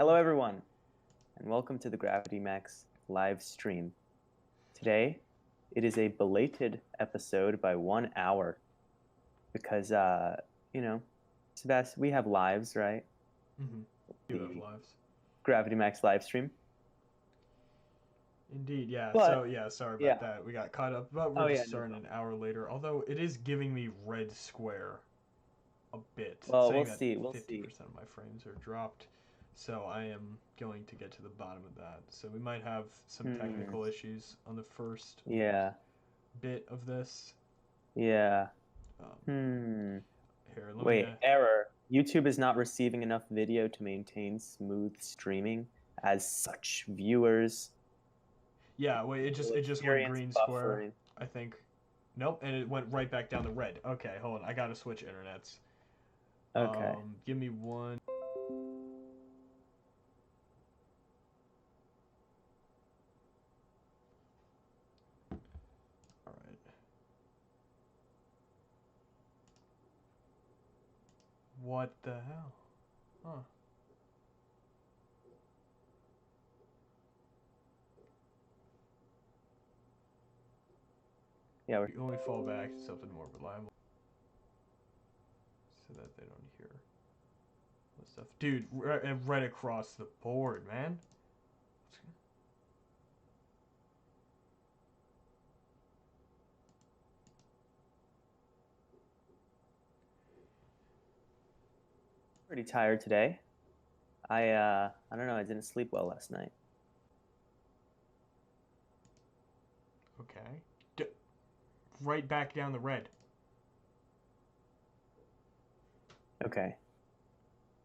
Hello, everyone, and welcome to the Gravity Max live stream. Today, it is a belated episode by 1 hour because, Sebastian, we have lives, right? Mm-hmm. You have lives. Gravity Max live stream. Indeed, yeah. But, Sorry about yeah. that. We got caught up, but Oh, we're yeah, just no starting an problem. hour later. Although it is giving me red square a bit, Well, we'll saying that see. We'll see. 50% of my frames are dropped. So I am going to get to the bottom of that. So we might have some Hmm. technical issues on the first Yeah. bit of this. Yeah. Um, Hmm. Here, let me. Wait, error. YouTube is not receiving enough video to maintain smooth streaming. As such, viewers Yeah, wait. will It just went experience green square. buffering. I think. Nope, and it went right back down to red. Okay, hold on. I gotta switch internets. Okay. Give me one. All right. What the hell? Huh. Yeah, we're You only fall back to something more reliable so that they don't hear the stuff. Dude, right across the board, man. pretty tired today. I don't know, I didn't sleep well last night. Okay. Right back down the red. Okay.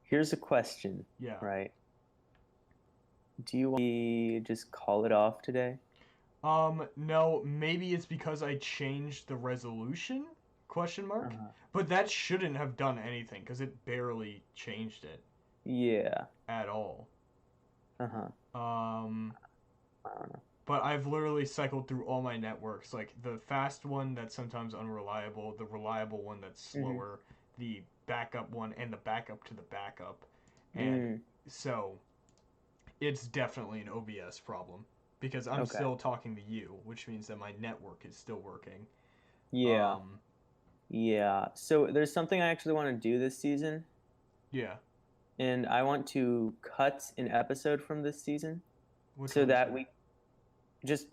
Here's a question, Yeah. right? Do you want me just call it off today? No, maybe it's because I changed the resolution? Question mark? Uh-huh. But that shouldn't have done anything because it barely changed it Yeah. at all. Uh-huh. Um, I don't know. but I've literally cycled through all my networks, like the fast one that's sometimes unreliable, the reliable one that's Mm-hmm. slower, the backup one, and the backup to the backup. And Mm, so it's definitely an OBS problem because I'm okay. still talking to you, which means that my network is still working. Yeah. Um, Yeah. So there's something I actually want to do this season, yeah. and I want to cut an episode from this season Which so one is that that? we just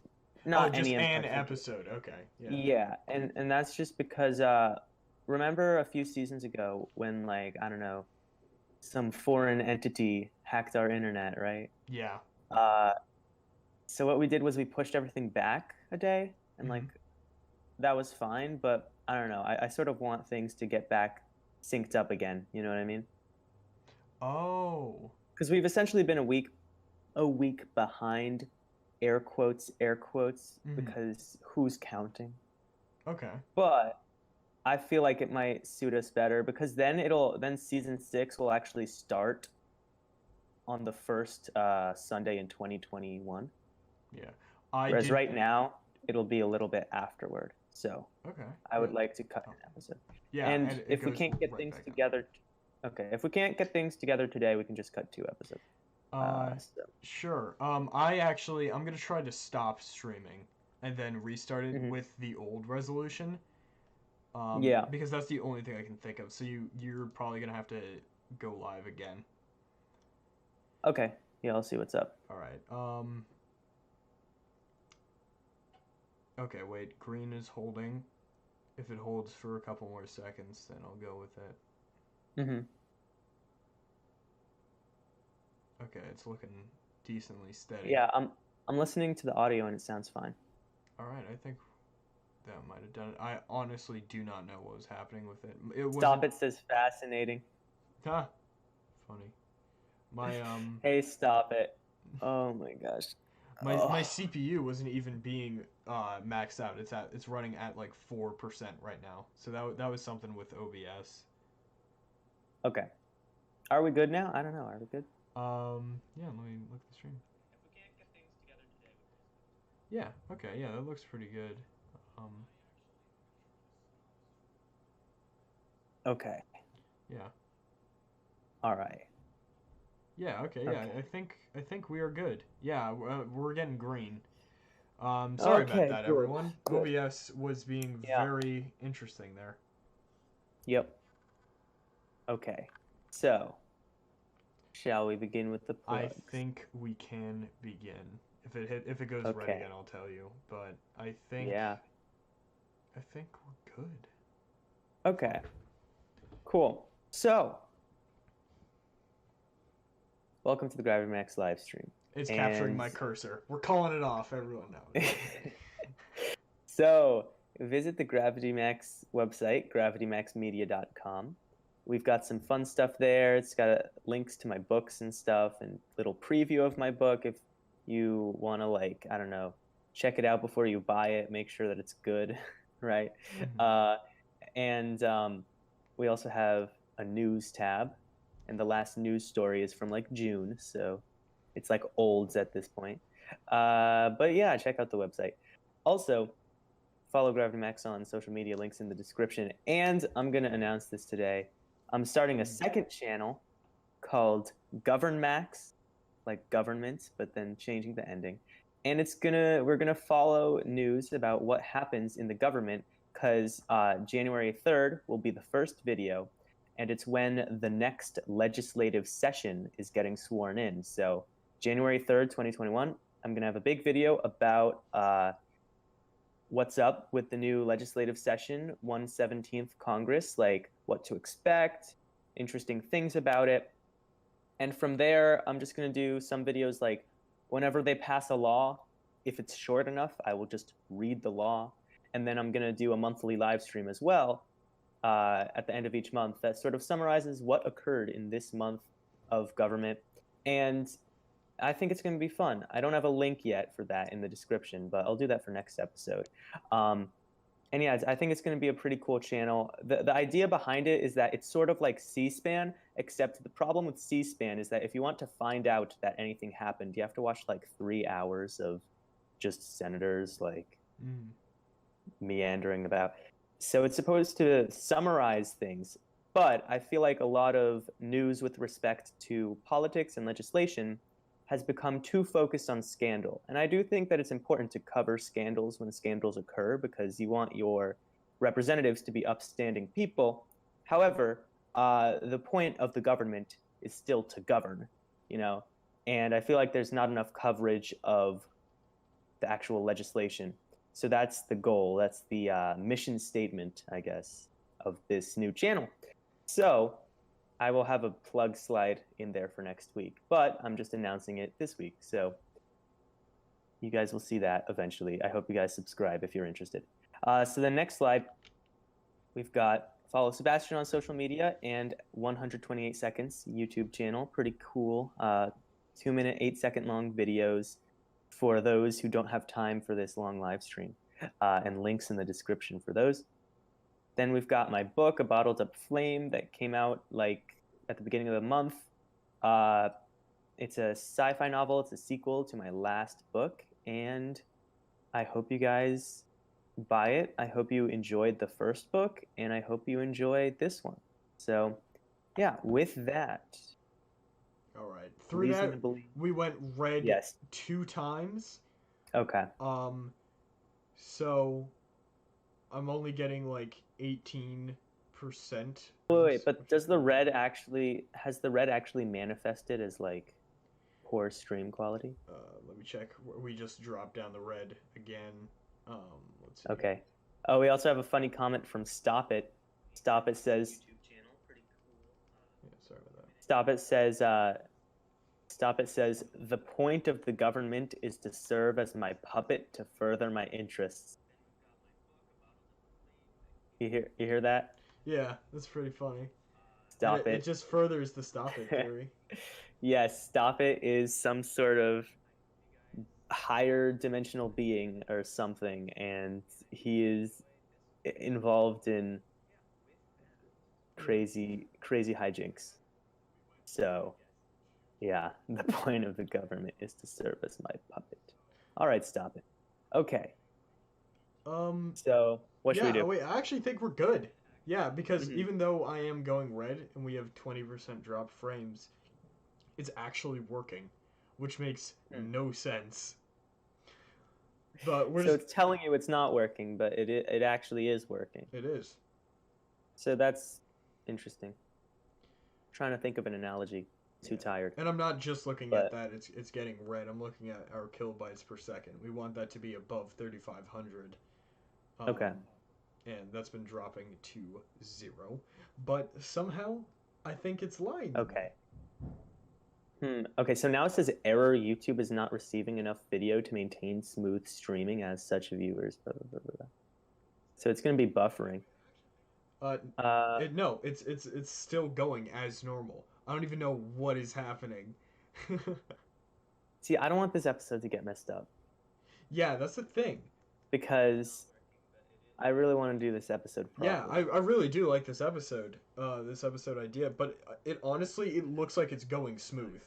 Oh, not just any in an particular. episode. Okay. Yeah. Yeah, and that's just because remember a few seasons ago when, like, I don't know, some foreign entity hacked our internet, right? Yeah. Uh so what we did was we pushed everything back a day, and Hmm. like that was fine, but I don't know. I sort of want things to get back synced up again, you know what I mean? Oh. Because we've essentially been a week behind, air quotes, Hmm. because who's counting? Okay. But I feel like it might suit us better because then season 6 will actually start on the first Sunday in 2021. Yeah. I Whereas did. right now it'll be a little bit afterward. So Okay. I Yeah. would like to cut Oh. an episode. Yeah, And and it if we goes can't get right things back together, okay, if we can't get things together today, we can just cut 2 episodes. on. So Sure. I'm gonna try to stop streaming and then restart it mhm. with the old resolution. Yeah, Because that's the only thing I can think of. So you're probably gonna have to go live again. okay, yeah, I'll see what's up. All right. Okay. Wait. Green is holding. If it holds for a couple more seconds, then I'll go with it. Hmm. Okay. It's looking decently steady. Yeah, I'm listening to the audio and it sounds fine. All right. I think that might have done it. I honestly do not know what was happening with it. It wasn't. Stop it says fascinating. Ah, funny. My Hey, stop it. Oh my gosh. my Oh, CPU wasn't even being maxed out. It's running at like 4% right now. So that was something with OBS. okay. Are we good now? I don't know. Are we good? Yeah. Let me look at the stream. Yeah. Okay. Yeah. That looks pretty good. Um. Okay. Yeah. All right. Yeah, okay, yeah. Okay. I think we are good. Yeah, we're getting green. Sorry about Okay, that, good. everyone. Good. OBS was being Yeah. very interesting there. Yep. Okay. So, shall we begin with the I plugs? think we can begin. If it goes red again, Okay. I'll tell you. But Yeah. I think we're good. Okay. Cool. So, welcome to the Gravity Max live stream. It's capturing And my cursor. We're calling it off, everyone. No. so, visit the Gravity Max website, gravitymaxmedia.com. We've got some fun stuff there. It's got links to my books and stuff and little preview of my book if you want to, like, I don't know, check it out before you buy it, make sure that it's good, right? Mhm. And we also have a news tab, and the last news story is from like June, so it's like olds at this point. But yeah, check out the website. Also, follow Gravity Max on social media, links in the description. And I'm going to announce this today. I'm starting a second channel called Govern Max, like government, but then changing the ending. And we're gonna follow news about what happens in the government because January 3rd will be the first video, and it's when the next legislative session is getting sworn in. So January 3rd, 2021, I'm gonna have a big video about what's up with the new legislative session, 117th Congress, like what to expect, interesting things about it. And from there, I'm just going to do some videos like whenever they pass a law, if it's short enough, I will just read the law. And then I'm going to do a monthly live stream as well at the end of each month that sort of summarizes what occurred in this month of government. And I think it's going to be fun. I don't have a link yet for that in the description, but I'll do that for next episode. And yeah, I think it's going to be a pretty cool channel. The idea behind it is that it's sort of like C-SPAN, except the problem with C-SPAN is that if you want to find out that anything happened, you have to watch like 3 hours of just senators like meandering about. So it's supposed to summarize things, but I feel like a lot of news with respect to politics and legislation has become too focused on scandal. And I do think that it's important to cover scandals when scandals occur because you want your representatives to be upstanding people. However, the point of the government is still to govern, you know, and I feel like there's not enough coverage of the actual legislation. So that's the goal. That's the mission statement, I guess, of this new channel. So I will have a plug slide in there for next week, but I'm just announcing it this week. So you guys will see that eventually. I hope you guys subscribe if you're interested. So the next slide, we've got follow Sebastian on social media and 128 seconds YouTube channel. Pretty cool. 2-minute, 8-second long videos for those who don't have time for this long live stream, and links in the description for those. Then we've got my book, A Bottled Up Flame, that came out like at the beginning of the month. It's a sci-fi novel. It's a sequel to my last book, and I hope you guys buy it. I hope you enjoyed the first book, and I hope you enjoy this one. So, yeah, with that, All right. Through that, reasonably, we went red yes. 2 times. Okay. So I'm only getting like 18%. Wait, Which but is does the not red good. actually has the red actually manifested as like poor stream quality? Let me check. We just dropped down the red again. Let's see. Okay. Oh, we also have a funny comment from Stop It. Stop It says Yeah, sorry about that. Stop It says the point of the government is to serve as my puppet to further my interests. You hear that? Yeah, that's pretty funny. And Stop it It. just furthers the stop it theory. Yes, Stop It is some sort of higher dimensional being or something, and he is involved in crazy hijinks. So, yeah, the point of the government is to serve as my puppet. All right, Stop It. Okay. So, what should we Yeah, do? wait, I actually think we're good. Yeah, because Mm-hmm. even though I am going red and we have 20% drop frames, it's actually working, which makes Hmm. no sense. But we're So just it's telling you it's not working, but it actually is working. it is. So that's interesting. Trying to think of an analogy. Too Yeah. tired. And I'm not just looking at But that, it's getting red. I'm looking at our kilobytes per second. We want that to be above 3500. okay. Um and that's been dropping to 0. But somehow I think it's lying to me. Okay. Okay, so now it says error. YouTube is not receiving enough video to maintain smooth streaming as such viewers. Blah, blah, blah, blah, blah. So it's going to be buffering. Uh Uh, no, it's still going as normal. I don't even know what is happening. See, I don't want this episode to get messed up Yeah, that's the thing. because I really want to do this episode Yeah, properly. I really do like this episode idea, but it honestly it looks like it's going smooth.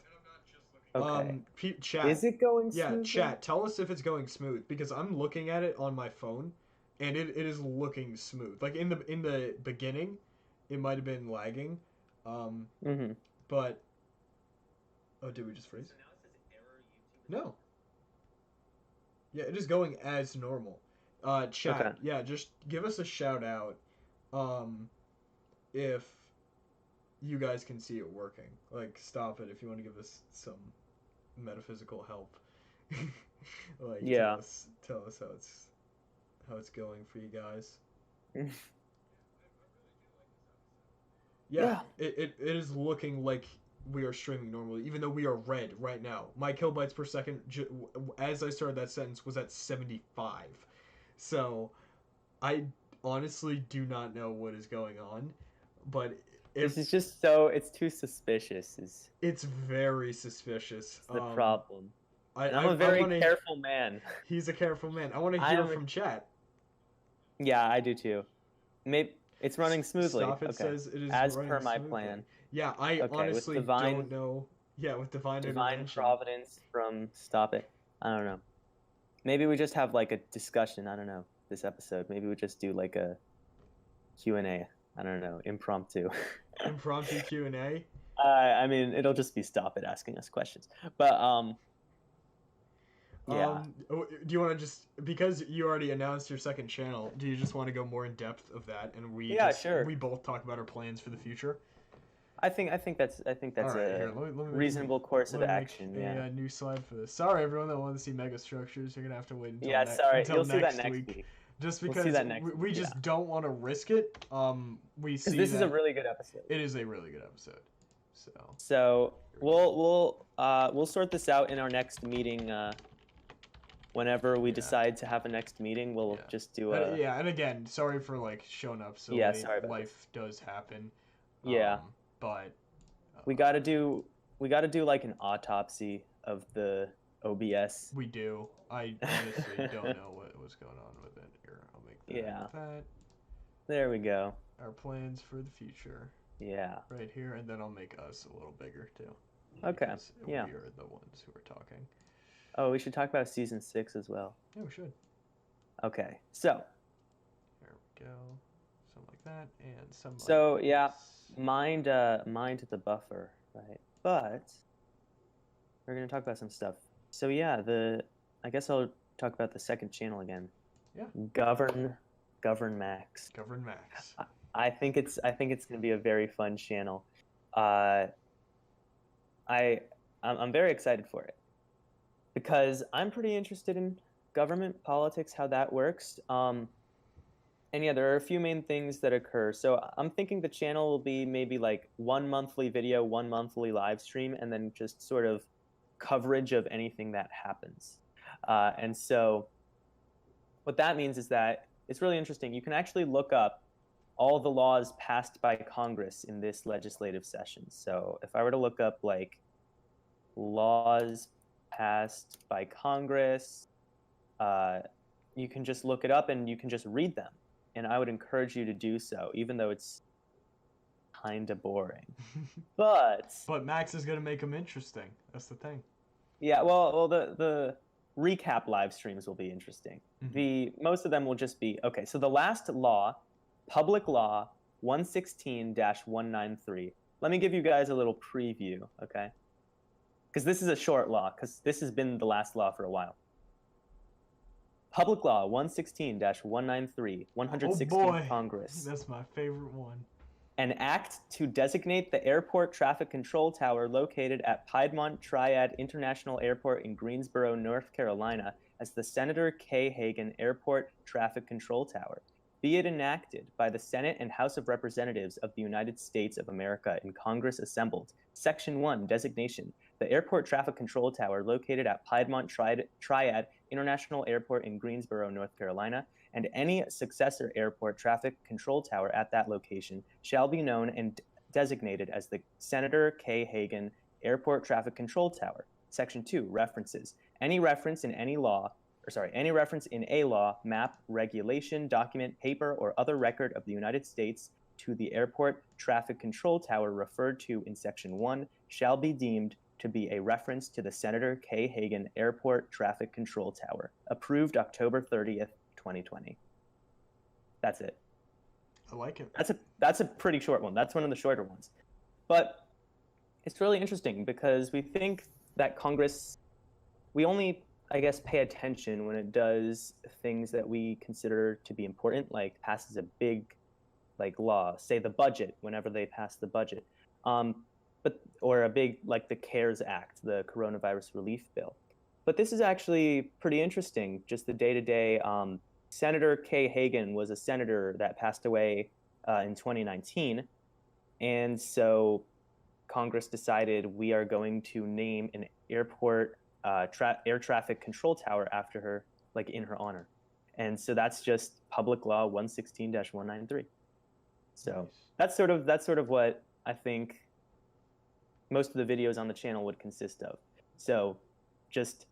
Okay. Chat, Is it going yeah, smoothly? chat, tell us if it's going smooth because I'm looking at it on my phone, and it is looking smooth. Like in the beginning, it might have been lagging, um, Mm-hmm. but oh, did we just freeze? No, yeah, it is going as normal. Okay. Chat, yeah, just give us a shout out, um, if you guys can see it working. Like, stop it if you want to give us some metaphysical help. Like, Yeah. tell us how it's going for you guys. Yeah, Yeah. it is looking like we are streaming normally, even though we are red right now. My kilobytes per second, as I started that sentence, was at 75. So, I honestly do not know what is going on, but if This is just so, it's too suspicious is it's very suspicious. the problem. I And I'm a I very want to. careful man. He's a careful man. I want to I hear am from chat. Yeah, I do too. Maybe it's running smoothly. Stop it Okay. says it is As per running my smoothly. plan. Yeah, I Okay, with honestly don't know. Yeah, with divine divine intervention. providence from Stop It. I don't know. Maybe we just have like a discussion. I don't know. This episode. Maybe we just do like a Q&A. I don't know. Impromptu. Impromptu Q&A. I mean, it'll just be Stop It asking us questions. But yeah. Do you want to just because you already announced your second channel? Do you just want to go more in depth of that, and Yeah, sure. we both talk about our plans for the future? I think that's All right, here, let me reasonable course of let me action. make Yeah. a new slide for this. Sorry, everyone that wanted to see mega structures. You're gonna have to wait until Yeah. Sorry. until You'll see that next next week. week. Just We'll because see that next we week, just yeah. don't want to risk it. We Because see this is a that really good episode. it is a really good episode. So So we'll sort this out in our next meeting. Whenever we Yeah. decide to have a next meeting, we'll Yeah. just do a yeah, and again, sorry for like showing up so Yeah, late. sorry about Life does happen. Yeah. But we gotta do like an autopsy of the OBS. we do. I honestly don't know what was going on with it. Here, I'll make that. Yeah. That There we go. our plans for the future Yeah. right here, and then I'll make us a little bigger too. Okay. Because Yeah. we are the ones who are talking. Oh, we should talk about season 6 as well. Yeah, we should. Okay. So There we go. Something like that, and some. So, like yeah. this. mind the buffer, right? But we're gonna talk about some stuff. So yeah, I guess I'll talk about the second channel again. Yeah. Govern Max. Govern Max. I think it's gonna be a very fun channel. I'm very excited for it because I'm pretty interested in government politics, how that works. And yeah, there are a few main things that occur. So I'm thinking the channel will be maybe like one monthly video, one monthly live stream, and then just sort of coverage of anything that happens. And so what that means is that it's really interesting. You can actually look up all the laws passed by Congress in this legislative session. So if I were to look up like laws passed by Congress, you can just look it up and you can just read them. And I would encourage you to do so, even though it's kind of boring. But Max is gonna make them interesting. That's the thing. yeah, well, the recap live streams will be interesting. Mhm. Most of them will just be okay. So the last law, Public Law 116-193. Let me give you guys a little preview, okay? because this is a short law, because this has been the last law for a while. Public Law 116-193, Oh 116th boy, Congress. that's my favorite one. An act to designate the airport traffic control tower located at Piedmont Triad International Airport in Greensboro, North Carolina, as the Senator Kay Hagan Airport Traffic Control Tower. Be it enacted by the Senate and House of Representatives of the United States of America in Congress assembled. Section 1, designation. The airport traffic control tower located at Piedmont Triad International Airport in Greensboro, North Carolina, and any successor airport traffic control tower at that location shall be known and designated as the Senator Kay Hagan Airport Traffic Control Tower. Section 2, references. Any reference in a law, map, regulation, document, paper, or other record of the United States to the airport traffic control tower referred to in Section 1 shall be deemed to be a reference to the Senator Kay Hagan Airport Traffic Control Tower. Approved October 30th, 2020. That's it. I like it. That's a pretty short one. That's one of the shorter ones. But it's really interesting because we think that Congress, we only, I guess, pay attention when it does things that we consider to be important, like passes a big law, say the budget, whenever they pass the budget. Or a big, like the CARES Act, the coronavirus relief bill. But this is actually pretty interesting, just the day-to-day. Senator Kay Hagan was a senator that passed away in 2019. And so Congress decided we are going to name an airport air traffic control tower after her, like in her honor. And so that's just Public Law 116-193. So Nice. that's sort of what I think most of the videos on the channel would consist of. So just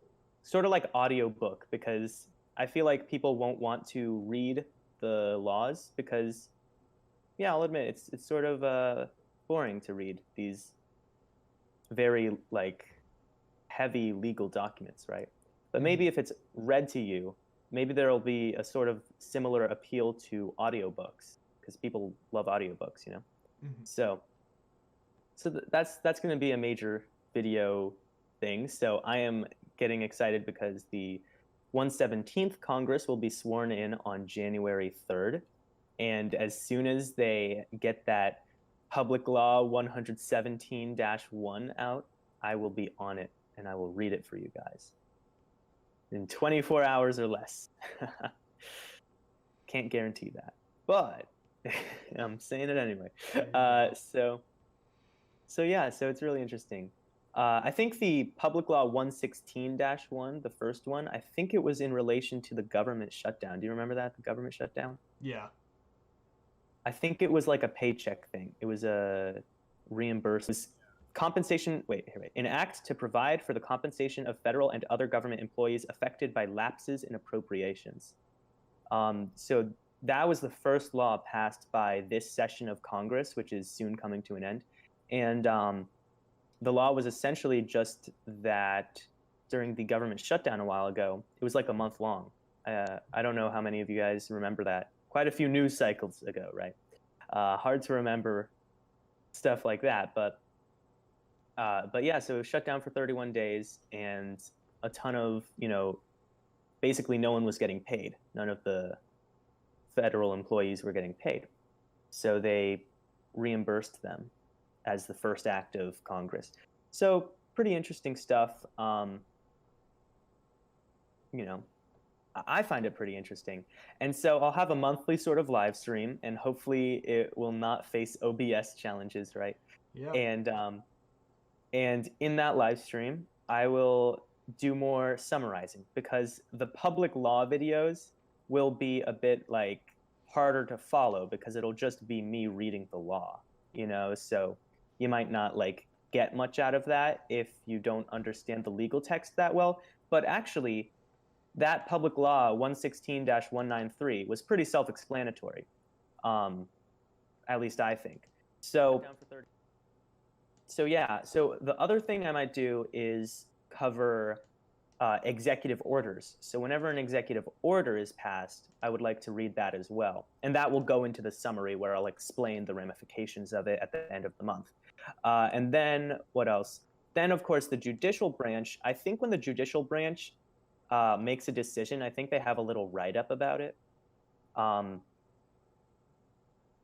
sort of like audiobook, because I feel like people won't want to read the laws because, yeah, I'll admit it's sort of boring to read these very heavy legal documents, right? But maybe if it's read to you, maybe there'll be a sort of similar appeal to audiobooks because people love audiobooks, you know? Mm-hmm. So that's going to be a major video thing. So I am getting excited because the 117th Congress will be sworn in on January 3rd. And as soon as they get that Public Law 117-1 out, I will be on it and I will read it for you guys in 24 hours or less. Can't guarantee that, but I'm saying it anyway. So it's really interesting. I think the Public Law 116-1, the first one, I think it was in relation to the government shutdown. Do you remember that, the government shutdown? Yeah. I think it was like a paycheck thing. It was a reimbursement. Compensation, an act to provide for the compensation of federal and other government employees affected by lapses in appropriations. So that was the first law passed by this session of Congress, which is soon coming to an end. And the law was essentially just that during the government shutdown a while ago, it was like a month long. I don't know how many of you guys remember that. Quite a few news cycles ago, right? Hard to remember stuff like that, but yeah, so it was shut down for 31 days and a ton of, basically no one was getting paid. None of the federal employees were getting paid. So they reimbursed them as the first act of Congress. So pretty interesting stuff. I find it pretty interesting. And so I'll have a monthly sort of live stream and hopefully it will not face OBS challenges, right? Yeah. And in that live stream, I will do more summarizing because the public law videos will be a bit harder to follow because it'll just be me reading the law, so you might not get much out of that if you don't understand the legal text that well. But actually, that Public Law 116-193 was pretty self-explanatory, at least I think. So yeah, so the other thing I might do is cover executive orders. So whenever an executive order is passed, I would like to read that as well. And that will go into the summary where I'll explain the ramifications of it at the end of the month. And then what else? then of course the judicial branch. I think when the judicial branch makes a decision, I think they have a little write up about it. Um,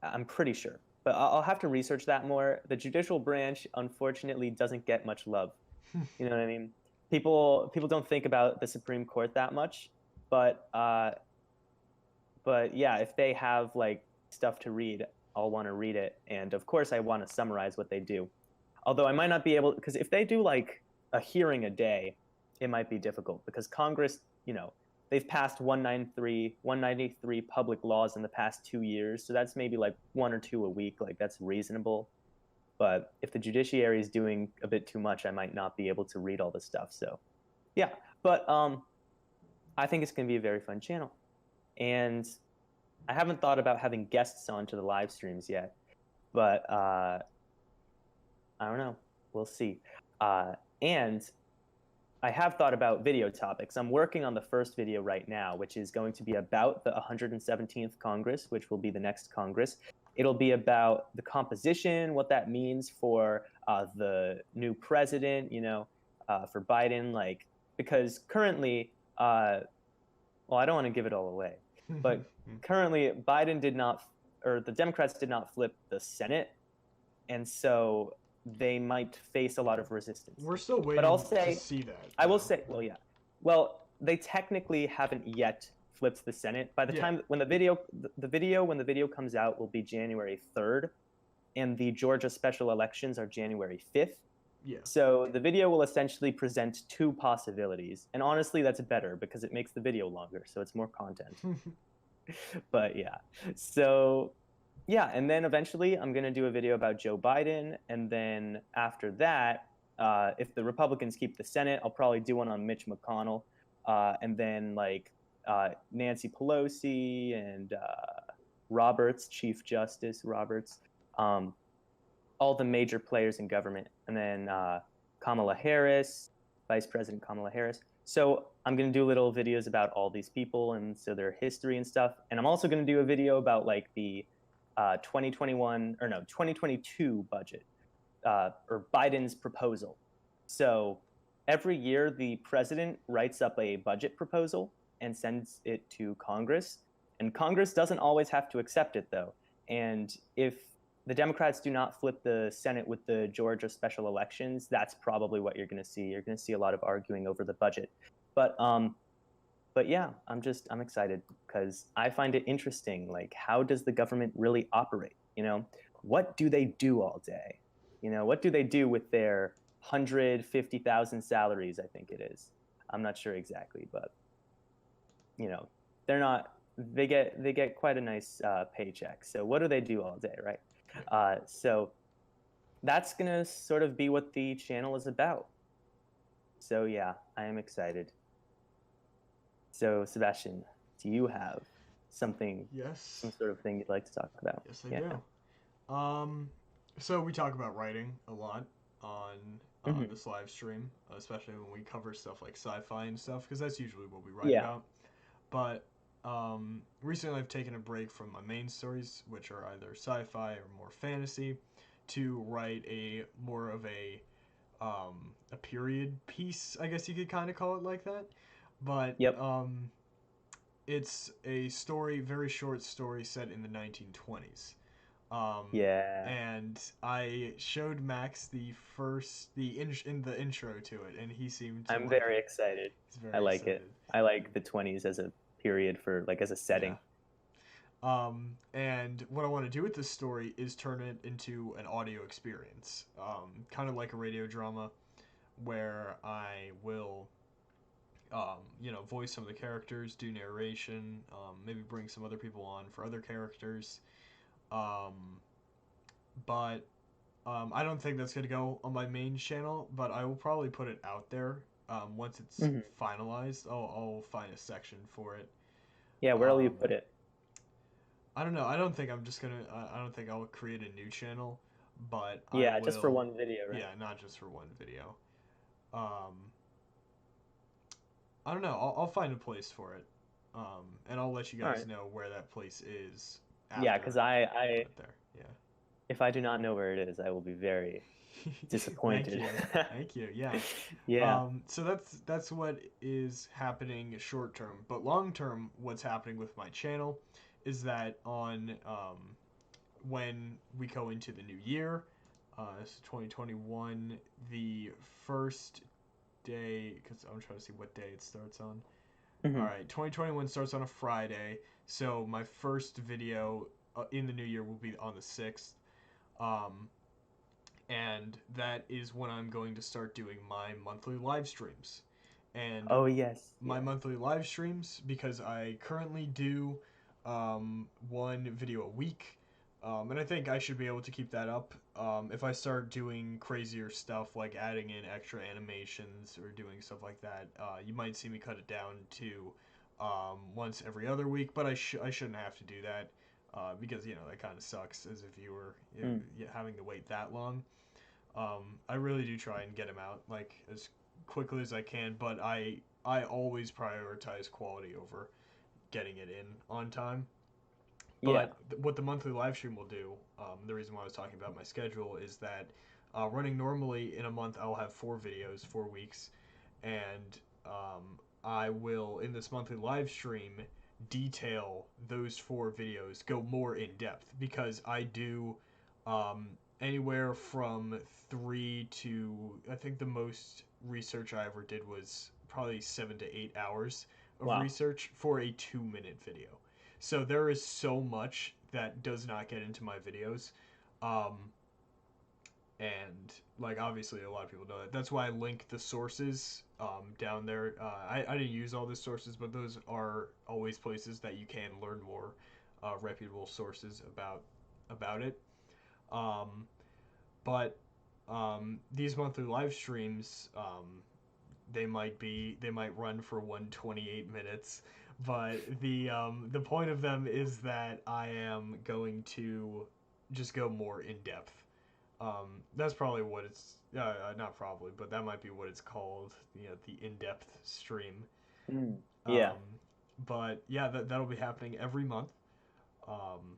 I'm pretty sure, but I'll have to research that more. The judicial branch, unfortunately, doesn't get much love. You know what I mean? People don't think about the Supreme Court that much, but yeah, if they have like stuff to read, I'll want to read it, and of course, I want to summarize what they do. Although I might not be able, because if they do like a hearing a day, it might be difficult because Congress, they've passed 193 public laws in the past 2 years, so that's maybe like one or two a week. Like that's reasonable. But if the judiciary is doing a bit too much, I might not be able to read all this stuff. So, yeah. But I think it's going to be a very fun channel, and I haven't thought about having guests on to the live streams yet. But I don't know. We'll see. And I have thought about video topics. I'm working on the first video right now, which is going to be about the 117th Congress, which will be the next Congress. It'll be about the composition, what that means for the new president, for Biden, like, because currently, well, I don't want to give it all away, but currently Biden did not, or the Democrats did not flip the Senate. And so they might face a lot of resistance. We're still waiting but I'll say, to see that. I will say, well, yeah. Well, they technically haven't yet flipped the Senate. By the time when the video comes out will be January 3rd, and the Georgia special elections are January 5th. Yeah. So the video will essentially present two possibilities. And honestly, that's better because it makes the video longer, so it's more content. But yeah. So yeah, and then eventually I'm going to do a video about Joe Biden. And then after that, if the Republicans keep the Senate, I'll probably do one on Mitch McConnell. And then like Nancy Pelosi and Roberts, Chief Justice Roberts, all the major players in government. And then Kamala Harris, Vice President Kamala Harris. So I'm going to do little videos about all these people and so their history and stuff. And I'm also going to do a video about like the 2022 budget or Biden's proposal. So every year the president writes up a budget proposal and sends it to Congress, and Congress doesn't always have to accept it though. And if the Democrats do not flip the Senate with the Georgia special elections, that's probably what you're going to see. You're going to see a lot of arguing over the budget. But yeah, I'm excited because I find it interesting. Like, how does the government really operate? What do they do all day? What do they do with their 150,000 salaries? I think it is. I'm not sure exactly, but they're not. They get quite a nice paycheck. So what do they do all day, right? So that's gonna sort of be what the channel is about. So yeah, I am excited. So Sebastian, do you have something? Yes. Some sort of thing you'd like to talk about? Yes, I do. So we talk about writing a lot on this live stream, especially when we cover stuff like sci-fi and stuff, because that's usually what we write about. But recently I've taken a break from my main stories, which are either sci-fi or more fantasy, to write more of a period piece, I guess you could kind of call it like that. But it's a very short story set in the 1920s. And I showed Max in the intro to it, and he seemed to I'm very excited. I like it. I like the 20s as a period as a setting. Yeah. And what I want to do with this story is turn it into an audio experience, kind of like a radio drama, where I will voice some of the characters, do narration, maybe bring some other people on for other characters. But I don't think that's going to go on my main channel, but I will probably put it out there once it's finalized. I'll find a section for it. Yeah, where will you put it? I don't know. I don't think I'm just going to... I don't think I'll create a new channel, but yeah, just for one video, right? Yeah, not just for one video. I don't know. I'll find a place for it, and I'll let you guys know where that place is. Yeah, because I there. Yeah. If I do not know where it is, I will be very, Thank disappointed. you. Thank you. Yeah. Yeah. So that's what is happening short term. But long term, what's happening with my channel is that on when we go into the new year, it's 2021, the first day, because I'm trying to see what day it starts on. All Hmm. right, 2021 starts on a Friday, so my first video in the new year will be on the 6th. Um, and that is when I'm going to start doing my monthly live streams. And Oh yes. my Yeah. monthly live streams, because I currently do one video a week, and I think I should be able to keep that up. If I start doing crazier stuff like adding in extra animations or doing stuff like that, you might see me cut it down to once every other week, but I shouldn't have to do that. Because that kind of sucks as a viewer, Mm. having to wait that long. I really do try and get them out like as quickly as I can, but I always prioritize quality over getting it in on time. Yeah. But what the monthly live stream will do, the reason why I was talking about my schedule is that running normally in a month I'll have 4 videos, 4 weeks, and I will in this monthly live stream detail those 4 videos, go more in depth because I do um, anywhere from 3 to I think the most research I ever did was probably 7 to 8 hours of Wow. research for a 2 minute video. So there is so much that does not get into my videos. Um, and like obviously a lot of people know that. That's why I link the sources down there. I didn't use all the sources, but those are always places that you can learn more reputable sources about it. Um, but these monthly live streams, they might run for 128 minutes, but the point of them is that I am going to just go more in depth. That's probably what it's not probably, but that might be what it's called. The in depth stream. Mm. Yeah. Um, but yeah, that'll be happening every month. Um,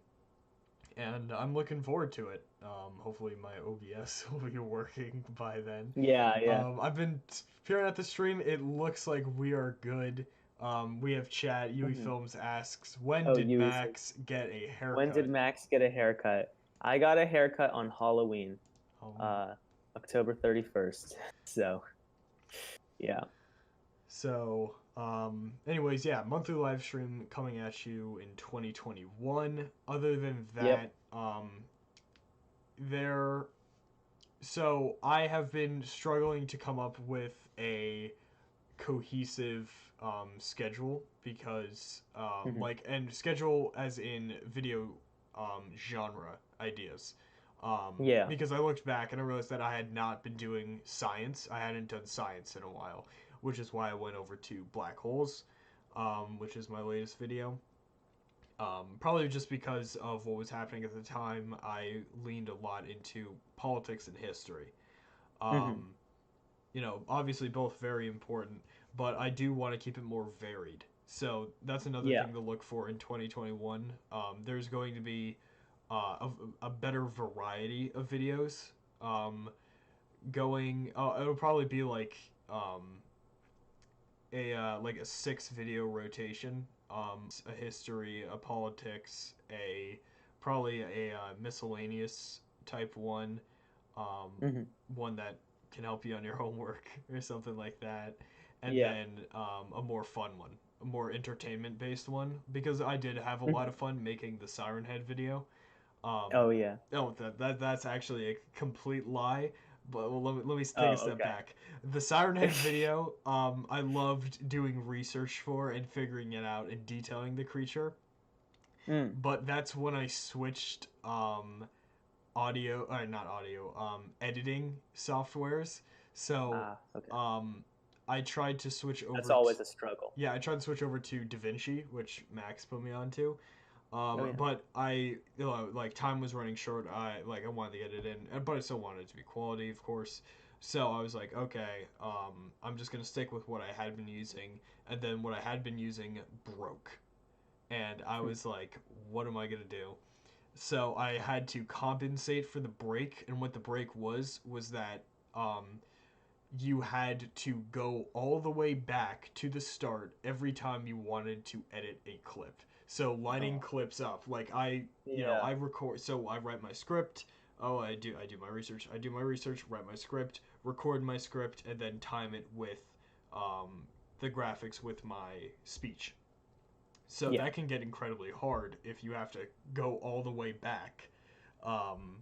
and I'm looking forward to it. Hopefully my OBS will be working by then. Yeah. Yeah. I've been peering at the stream. It looks like we are good. We have chat. Yui Hmm. Films asks, when Oh, did Yui says, Max get a when did haircut? Max get a haircut? I got a haircut on Halloween, Halloween. uh, October 31st. So, yeah. So, anyways, yeah, monthly live stream coming at you in 2021. Other than Yep. that, there. So I have been struggling to come up with a cohesive schedule because Hmm. and schedule as in video genre ideas. Yeah. Because I looked back and I realized that I had not been doing science. I hadn't done science in a while, which is why I went over to black holes, which is my latest video. Probably just because of what was happening at the time, I leaned a lot into politics and history. Hmm. Um, Obviously both very important, but I do want to keep it more varied. So that's another Yeah. thing to look for in 2021. There's going to be a better variety of videos. Um, it'll probably be like a 6 video rotation. A history, a politics, a probably a miscellaneous type one, um, Hmm. one that can help you on your homework or something like that, and Yeah. then a more fun one, a more entertainment based one, because I did have a lot Hmm. of fun making the Siren Head video. Oh, yeah. No, that's actually a complete lie. But well, let me take a Oh, step okay. back. The Siren Head video, I loved doing research for and figuring it out and detailing the creature. Mm. But that's when I switched audio, not audio, editing softwares. So Ah, okay. um, I tried to switch That's over. always a struggle. Yeah, I tried to switch over to DaVinci, which Max put me onto. Oh, yeah. But like time was running short. I wanted to get it in, but I still wanted it to be quality, of course. So I was like, okay, I'm just gonna stick with what I had been using, and then what I had been using broke, and I Hmm. was like, what am I gonna do? So I had to compensate for the break, and what the break was that you had to go all the way back to the start every time you wanted to edit a clip. So lining Oh, clips up, like yeah. I record, so I write my script. Oh, I do my research. I do my research, write my script, record my script, and then time it with um, the graphics with my speech. So Yeah. that can get incredibly hard if you have to go all the way back um,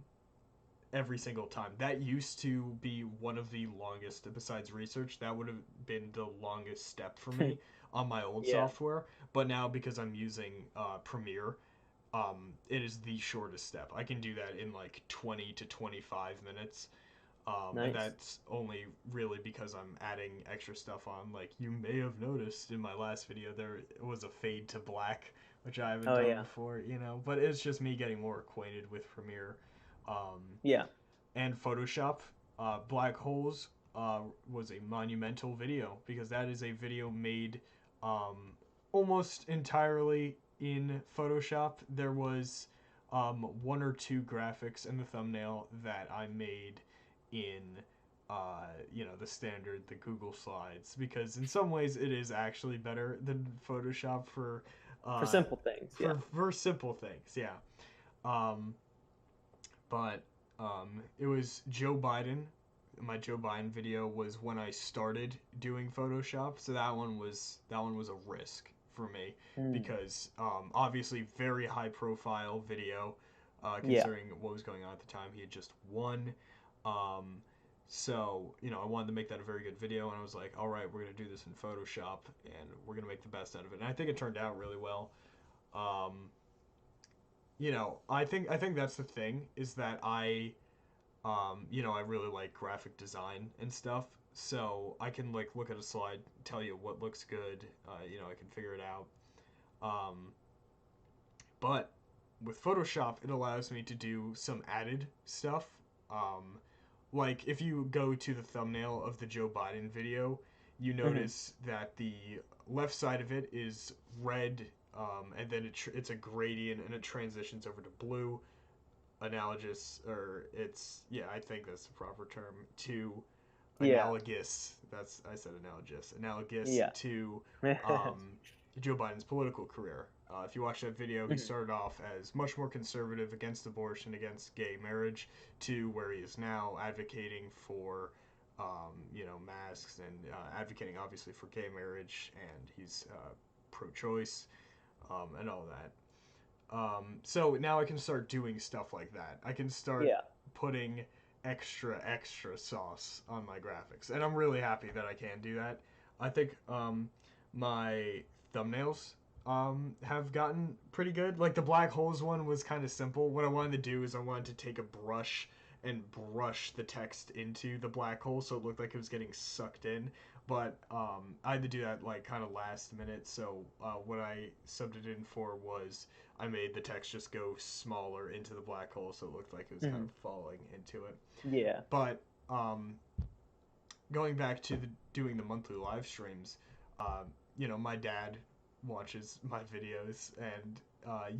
every single time. That used to be one of the longest, besides research, that would have been the longest step for me on my old Yeah. software. But now, because I'm using Premiere, it is the shortest step. I can do that in like 20 to 25 minutes. And Nice. that's only really because I'm adding extra stuff on. Like you may have noticed in my last video, there was a fade to black, which I haven't Oh done yeah. before, But it's just me getting more acquainted with Premiere. Um, Yeah. and Photoshop. Black Holes was a monumental video because that is a video made um, almost entirely in Photoshop. There was one or two graphics in the thumbnail that I made in the standard, the Google Slides, because in some ways it is actually better than Photoshop For uh, simple things. Yeah. for simple things. Yeah. Um, but it was Joe Biden. My Joe Biden video was when I started doing Photoshop, so that one was a risk for me Mm. because obviously very high profile video, Yeah. considering what was going on at the time. He had just won, um, so I wanted to make that a very good video, and I was like, all right, we're gonna do this in Photoshop, and we're gonna make the best out of it. And I think it turned out really well. Um, I think that's the thing is that I really like graphic design and stuff. So I can like look at a slide, tell you what looks good. I can figure it out. Um, but with Photoshop, it allows me to do some added stuff. Um, like if you go to the thumbnail of the Joe Biden video, you Hmm. notice that the left side of it is red, and then it's a gradient and it transitions over to blue, analogous, or it's, yeah, I think that's the proper term, to Yeah. analogous. That's, I said analogous Yeah. to Joe Biden's political career. If you watch that video, he Mhm. started off as much more conservative against abortion, against gay marriage, to where he is now advocating for, masks and advocating obviously for gay marriage, and he's pro-choice and all that. So now I can start doing stuff like that. I can start Yeah. putting extra sauce on my graphics, and I'm really happy that I can do that. I think my thumbnails have gotten pretty good. Like the black holes one was kind of simple. What I wanted to do is I wanted to take a brush and brush the text into the black hole so it looked like it was getting sucked in. But I had to do that like kind of last minute. So what I subbed it in for was I made the text just go smaller into the black hole so it looked like it was kind Hmm. of falling into it. Yeah. But going back to doing the monthly live streams, my dad watches my videos and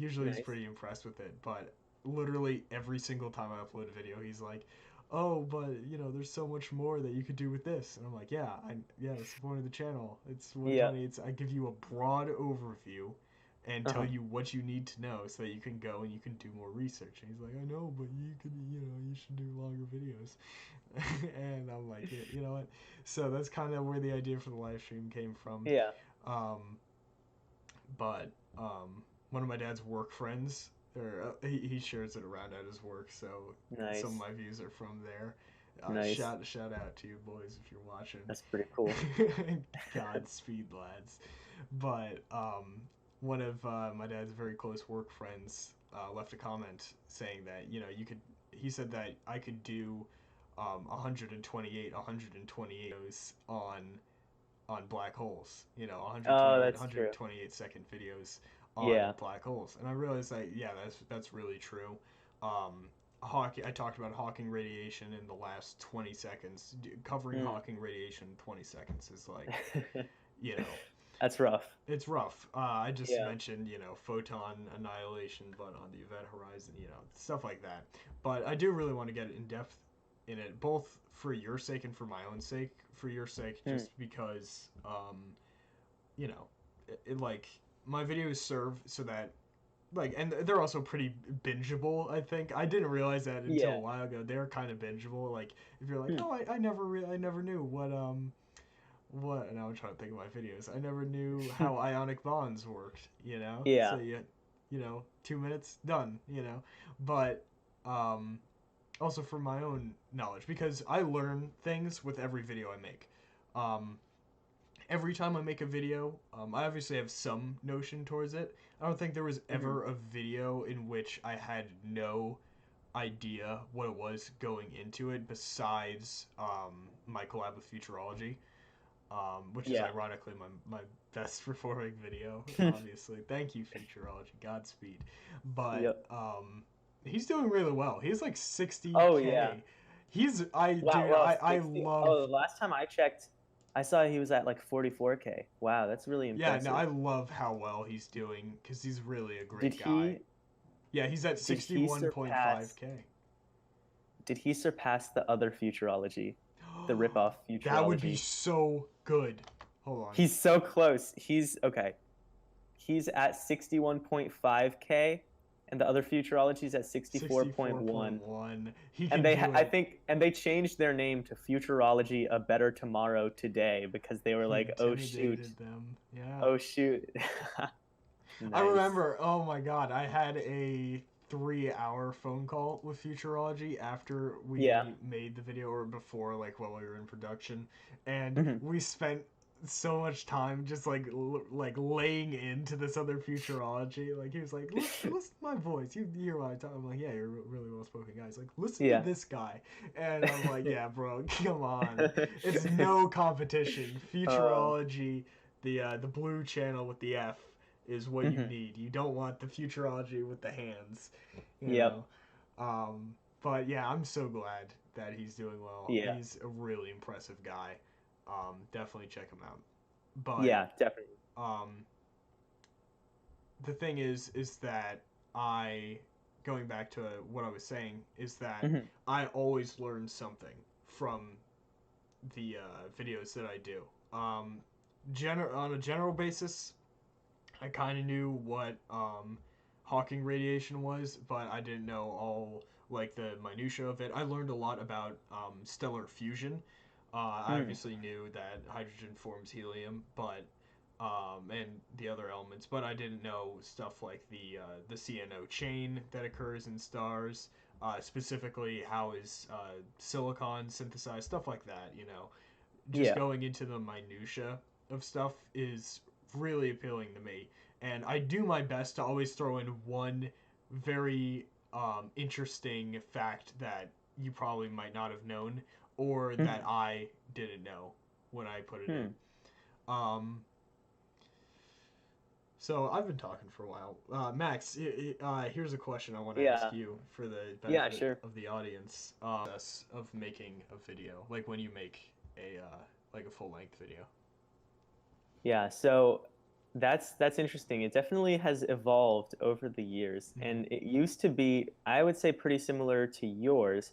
usually he's Nice. pretty impressed with it. But literally every single time I upload a video, he's like, "Oh, but there's so much more that you could do with this." And I'm like, "Yeah, that's the point of the channel. It's what Yeah. Tony. It's I give you a broad overview." And tell Uh-huh. you what you need to know so that you can go and you can do more research. And he's like, I know, but you should do longer videos. And I'm like, yeah, you know what? So that's kind of where the idea for the live stream came from. Yeah. Um, but one of my dad's work friends, or he shares it around at his work, so some of Nice. my views are from there. Nice. Shout out to you boys if you're watching. That's pretty cool. Godspeed, lads. But one of my dad's very close work friends left a comment saying that you could. He said that I could do 128 videos on black holes. Oh, 128 that's true. 128-second videos on Yeah. black holes, and I realized that yeah, that's really true. Hawking. I talked about Hawking radiation in the last 20 seconds. Covering Mm. Hawking radiation in 20 seconds is like, you know. That's rough. It's rough. I just Yeah. mentioned, photon annihilation, but on the event horizon, stuff like that. But I do really want to get in depth in it, both for your sake and for my own sake. For your sake, Hmm. just because, you know, like my videos serve so that and they're also pretty bingeable. I think I didn't realize that until a Yeah. while ago. They're kind of bingeable. Like if you're like, Hmm. oh, I never knew what now I'm trying to think of my videos. I never knew how ionic bonds worked, Yeah. So 2 minutes done, But also for my own knowledge because I learn things with every video I make. Um every time I make a video, I obviously have some notion towards it. I don't think there was Hmm. ever a video in which I had no idea what it was going into it besides my collab with Futurology, which is Yeah. ironically my best performing video. Obviously, thank you, Futurology. Godspeed. But Yep. he's doing really well. He's like Oh yeah. 60K. Wow. Dude, Well, I 60. love. Oh, the last time I checked, I saw he was at like 44K. Wow, that's really Yeah, no, impressive. I love how well he's doing because he's really a Did great guy. he Yeah, he's at did he surpass 61.5K. did he surpass the other Futurology, the ripoff That would be Futurology? so good. Hold on. He's so close. He's okay. He's at 61.5K and the other Futurology's at 64.1. 64.1. He And can do I it. think they changed their name to Futurology A Better Tomorrow Today because they were He like, "Oh shoot. intimidated them. Yeah. Oh shoot." I Nice. remember, oh my god, I had a 3 hour phone call with Futurology after Yeah. we made the video or before, like while we were in production, and Mhm. we spent so much time just like laying into this other Futurology. Like he was like, listen to my voice. You hear what I talk. I'm like, yeah, you're a really well spoken guy. He's like, listen to Yeah. this guy, and I'm like, yeah, bro, come on. It's no competition. um, Futurology, the blue channel with the F is what you mhm. need. You don't want the Futurology with the hands, you Yep. know. But yeah, I'm so glad that he's doing well. Yeah. He's a really impressive guy. Definitely check him out. But Yeah, definitely. um, the thing is that I, going back to what I was saying, is that Mhm. I always learn something from the videos that I do. On a general basis, I kind of knew what Hawking radiation was, but I didn't know all like the minutia of it. I learned a lot about stellar fusion. I Mm. obviously knew that hydrogen forms helium, but and the other elements, but I didn't know stuff like the CNO chain that occurs in stars. Specifically, how is silicon synthesized, stuff like that. Just Yeah. going into the minutia of stuff is really appealing to me, and I do my best to always throw in one very interesting fact that you probably might not have known or that Mhm. I didn't know when I put it in. Hmm. Um, so I've been talking for a while. Max, here's a question I want to ask Yeah. you for the Yeah, benefit sure. of the audience. Of making a video, like when you make a full length video. Yeah, so that's interesting. It definitely has evolved over the years, Mm-hmm. and it used to be, I would say, pretty similar to yours,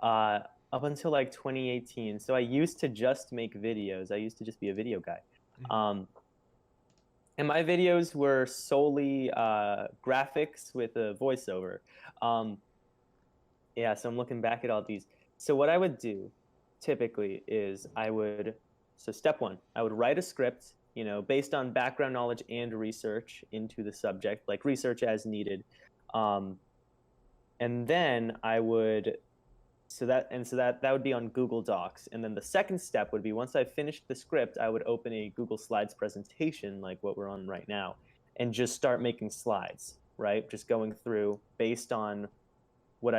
uh, up until like 2018. So I used to just make videos. I used to just be a video guy. Mm-hmm. Um, and my videos were solely graphics with a voiceover. Um, yeah, so I'm looking back at all these. So what I would do typically is so step one, I would write a script, based on background knowledge and research into the subject, like research as needed. Um, and then I would, so that would be on Google Docs. And then the second step would be once I finished the script, I would open a Google Slides presentation like what we're on right now and just start making slides, right? Just going through based on what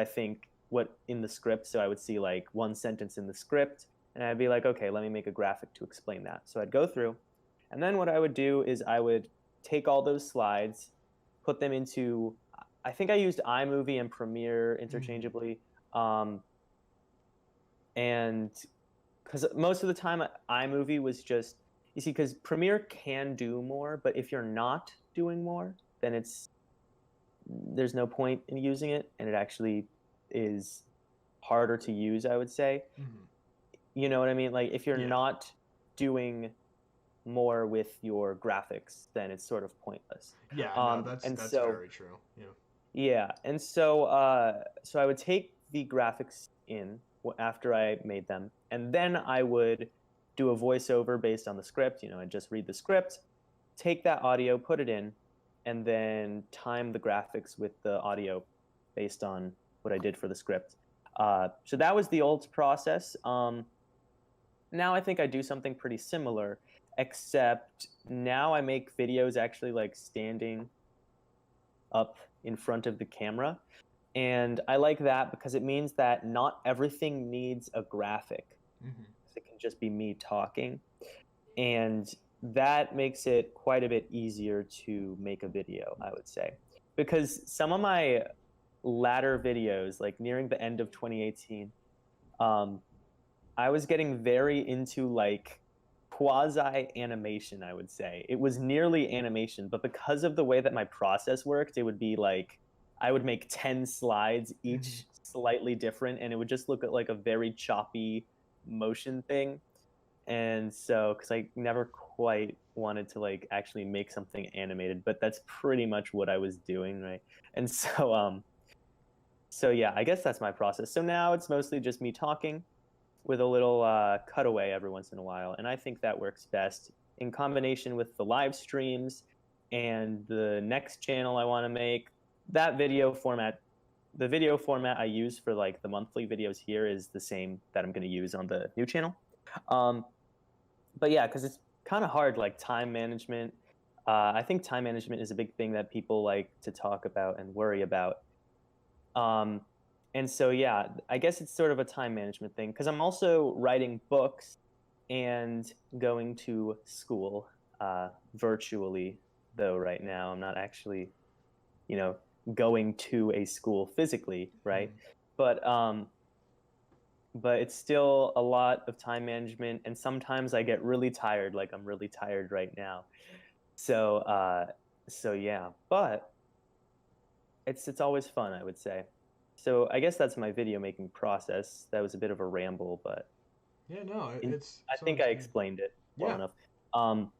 in the script. So I would see like one sentence in the script and I'd be like, okay, let me make a graphic to explain that. So I'd go through, and then what I would do is I would take all those slides, put them into, I think I used iMovie and Premiere Mm-hmm. interchangeably. And because most of the time iMovie was just, you see, because Premiere can do more, but if you're not doing more, then there's no point in using it, and it actually is harder to use, I would say. Hmm. You know what I mean? Like if you're Yeah. not doing more with your graphics, then it's sort of pointless. Yeah, no, that's And that's so very true. Yeah. yeah, and so so I would take the graphics in after I made them, and then I would do a voiceover based on the script. You know, I'd just read the script, take that audio, put it in, and then time the graphics with the audio based on what I did for the script. So that was the old process. Now I think I do something pretty similar, except now I make videos actually like standing up in front of the camera. And I like that because it means that not everything needs a graphic. Hmm. It can just be me talking. And that makes it quite a bit easier to make a video, I would say. Because some of my latter videos, like nearing the end of 2018, um, I was getting very into like quasi animation, I would say. It was nearly animation, but because of the way that my process worked, it would be like I would make 10 slides, Hmm. each slightly different, and it would just look like a very choppy motion thing. And so, because I never quite wanted to like actually make something animated, but that's pretty much what I was doing, right? And so, so yeah, I guess that's my process. So now it's mostly just me talking with a little cutaway every once in a while. And I think that works best in combination with the live streams and the next channel I want to make. That video format, the video format I use for like the monthly videos here is the same that I'm going to use on the new channel. Um, but yeah, because it's kind of hard, like time management. I think time management is a big thing that people like to talk about and worry about. Um, and so, yeah, I guess it's sort of a time management thing because I'm also writing books and going to school virtually, though, right now. I'm not actually, you know, going to a school physically, right? Hmm. But, um, but it's still a lot of time management. And sometimes I get really tired, like I'm really tired right now. So, so yeah, but it's always fun, I would say. So I guess that's my video making process. That was a bit of a ramble, but Yeah, no, in, it's I think sounds I good. explained it well Yeah. enough. Um,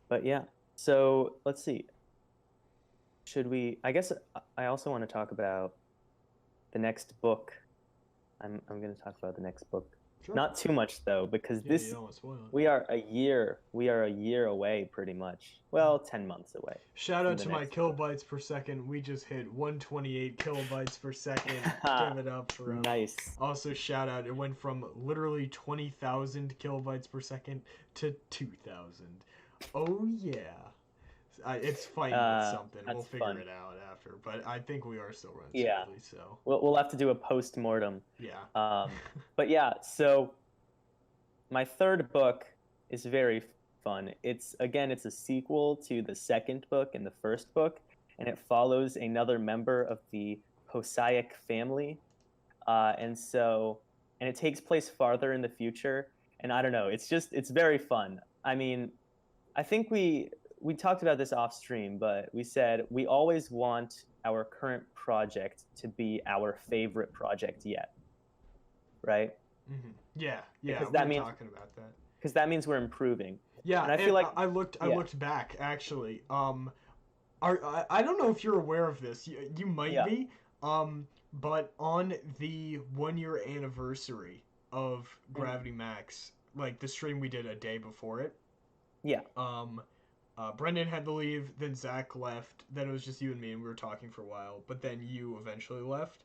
but yeah, so let's see. Should we? I guess I also want to talk about the next book. I'm going to talk about the next book. Sure. Not too much though, because Yeah, you this don't want to spoil it. we are a year away pretty much. Well, 10 months away Shout from out the to my next book. kilobytes per second. We just hit 128 kilobytes per second. Give it up for us. Nice. Also, shout out, it went from literally 20,000 kilobytes per second to 2,000. Oh, yeah. It's fighting with something. We'll That's figure fun. it out after. But I think we are still running Yeah. smoothly, so We'll have to do a post mortem. yeah. But yeah, so my third book is very fun. It's a sequel to the second book and the first book, and it follows another member of the Posaic family. And it takes place farther in the future. And I don't know, it's very fun. I mean, I think we talked about this off stream, but we said we always want our current project to be our favorite project yet, right? Hmm. Yeah, yeah, Because we that were means talking about that. because that means we're improving. Yeah, And I and feel like I yeah, looked back actually. I don't know if you're aware of this. You might yeah, be. But on the 1 year anniversary of mhm, Gravity Max, like the stream we did a day before it, yeah, um, Brendan had to leave, then Zach left, then it was just you and me, and we were talking for a while, but then you eventually left,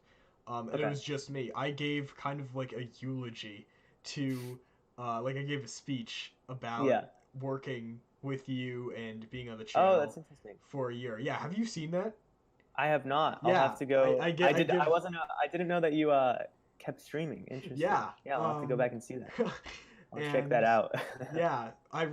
and it okay, was just me. I gave kind of like a eulogy to, like I gave a speech about yeah. working with you and being on the Oh, that's channel interesting. for a year. Yeah, have you seen that? I have not. I'll Yeah, have to go. I get I I did. I give wasn't. I didn't know that you kept streaming. Interesting. yeah, Yeah, I'll have to go back and see that. I'll check that and out. yeah, I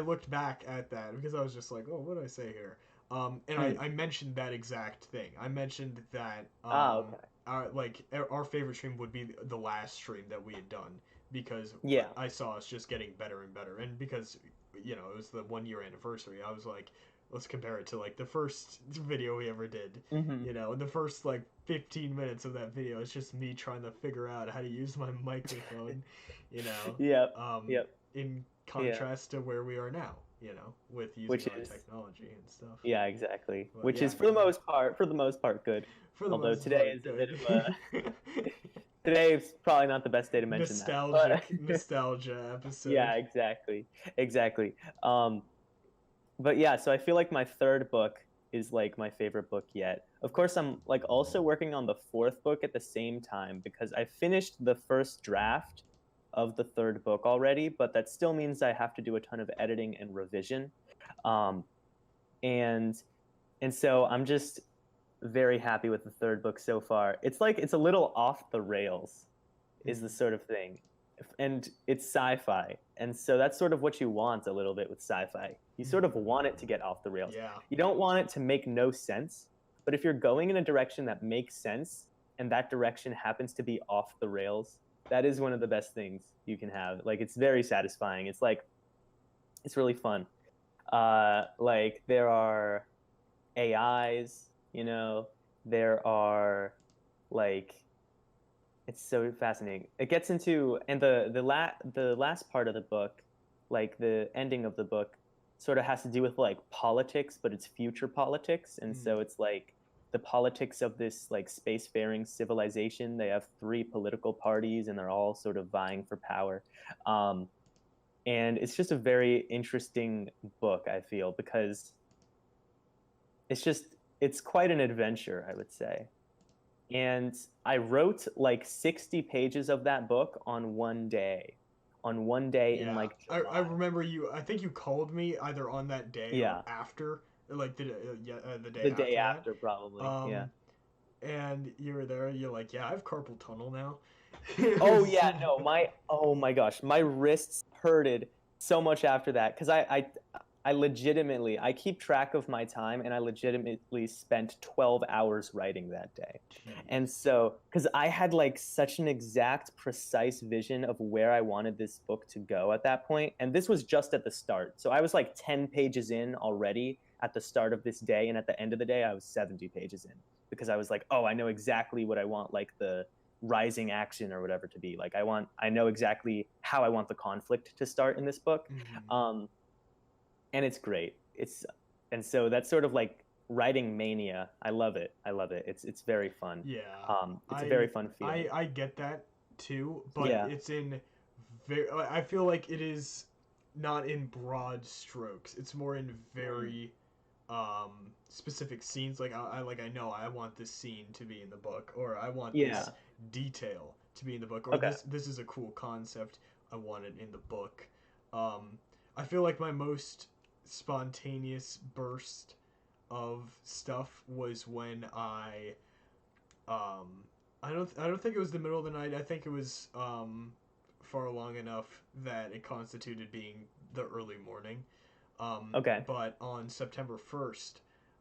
looked back at that because I was just like, oh, what did I say here? And Hmm. I mentioned that exact thing. I mentioned that Ah, okay. our favorite stream would be the last stream that we had done because Yeah. I saw us just getting better and better, and because it was the 1 year anniversary, I was like, let's compare it to like the first video we ever did. Hmm. The first like 15 minutes of that video is just me trying to figure out how to use my microphone, you know, Yep. um, Yep. in Yeah. contrast to where we are now, with using Which our is technology and stuff. Yeah, exactly. But Which yeah, is for the most part good. for the Although most today part, is a bit good. of today is probably not the best day to mention that. But Nostalgia episode. yeah, exactly. Exactly. Um but yeah, so I feel like my third book is like my favorite book yet. Of course, I'm like also working on the fourth book at the same time because I finished the first draft of the third book already, but that still means I have to do a ton of editing and revision. Um and so I'm just very happy with the third book so far. It's like it's a little off the rails, is the Mhm. sort of thing. And it's sci-fi. And so that's sort of what you want a little bit with sci-fi. You sort of Mhm. want it to get off the rails. Yeah. You don't want it to make no sense, but if you're going in a direction that makes sense and that direction happens to be off the rails, that is one of the best things you can have. Like it's very satisfying. It's like it's really fun. Like there are AIs, there are like it's so fascinating. It gets into and the last part of the book, like the ending of the book, sort of has to do with like politics, but it's future politics, and Mm. so it's like the politics of this like spacefaring civilization. They have three political parties, and they're all sort of vying for power. Um, and it's just a very interesting book, I feel, because it's quite an adventure, I would say. And I wrote like 60 pages of that book on one day in Yeah, like I July. remember you. I think you called me either on that day or Yeah, after, like the day the day after that. after probably. Yeah. Um, and you were there. You're like, yeah, I have carpal tunnel now. Oh yeah, no, oh my gosh, my wrists hurted so much after that because I legitimately I keep track of my time and I legitimately spent 12 hours writing that day. And Jeez. so because I had like such an exact precise vision of where I wanted this book to go at that point, and this was just at the start. So I was like 10 pages in already at the start of this day, and at the end of the day I was 70 pages in because I was like, "Oh, I know exactly what I want like the rising action or whatever to be. Like I know exactly how I want the conflict to start in this book." Hmm. Um and it's great. And so that's sort of like writing mania. I love it. I love it. It's very fun. Yeah, It's a very I fun I feeling. I get that too, but Yeah. it's in very. I feel like it is not in broad strokes. It's more in Mm. very specific scenes. Like I know I want this scene to be in the book, or I want this Yeah. detail to be in the book, or Okay. this is a cool concept, I want it in the book. um I feel like my most spontaneous burst of stuff was when um I don't think it was the middle of the night. I think it was far long enough that it constituted being the early morning. Okay. But on September 1st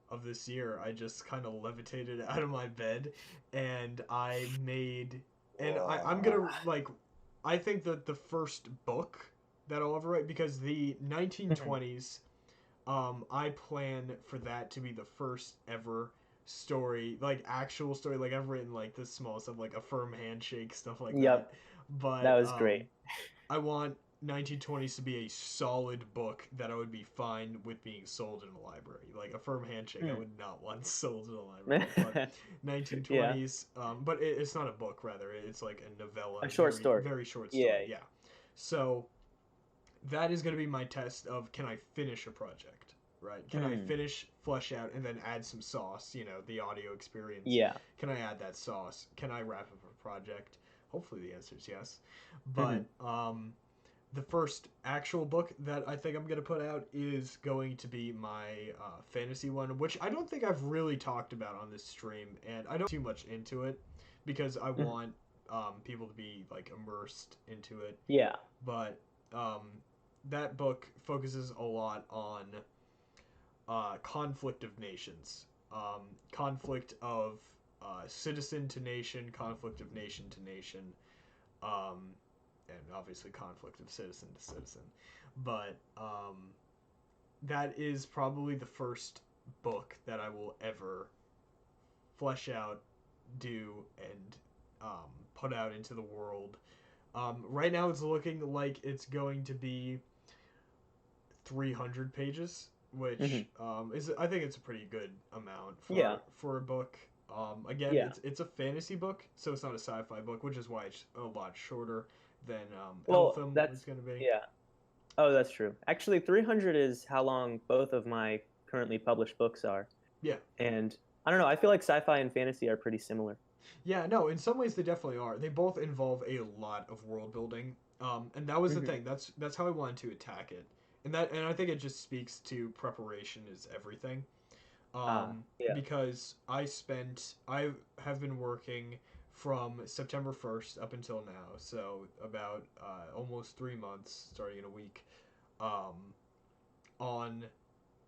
of this year, I just kind of levitated out of my bed, and I made, and I'm gonna like, I think that the first book that I'll ever write, because the Mhm. 1920s, I plan for that to be the first ever story, like actual story, like I've written like the small stuff, like a firm handshake, stuff like that. Yep. That But was great. I want 1920s to be a solid book that I would be fine with being sold in a library. Like a firm handshake, I Hmm. would not want sold in a library. But Yeah. 1920s, but it's not a book, rather. It's like a novella, A short very, story. very short story. Yeah. Yeah. So that is going to be my test of, can I finish a project? Right? Can I Mm. finish, flesh out, and then add some sauce? The audio experience. Yeah. Can I add that sauce? Can I wrap up a project? Hopefully, the answer is yes. Hmm. But the first actual book that I think I'm gonna put out is going to be my fantasy one, which I don't think I've really talked about on this stream, and I don't too much into it because I Hmm. want people to be like immersed into it. Yeah. But um, that book focuses a lot on conflict of nations, conflict of citizen to nation, conflict of nation to nation. Um, and obviously conflict of citizen to citizen. But that is probably the first book that I will ever flesh out, do, and put out into the world. Right now, it's looking like it's going to be 300 pages, which Hmm. is, I think it's a pretty good amount Yeah, for a book. Again, yeah. it's a fantasy book, so it's not a sci-fi book, which is why it's a lot shorter than Well, Eltham was that's going to be. yeah. Oh, that's true. Actually, 300 is how long both of my currently published books are. Yeah, And I don't know, I feel like sci-fi and fantasy are pretty similar. yeah, no, in some ways they definitely are. They both involve a lot of world building, and that was the Hmm. thing. That's how I wanted to attack it, and I think it just speaks to preparation is everything. Ah, yeah. Because I have been working from September 1st up until now, so about almost 3 months, starting in a week, um, on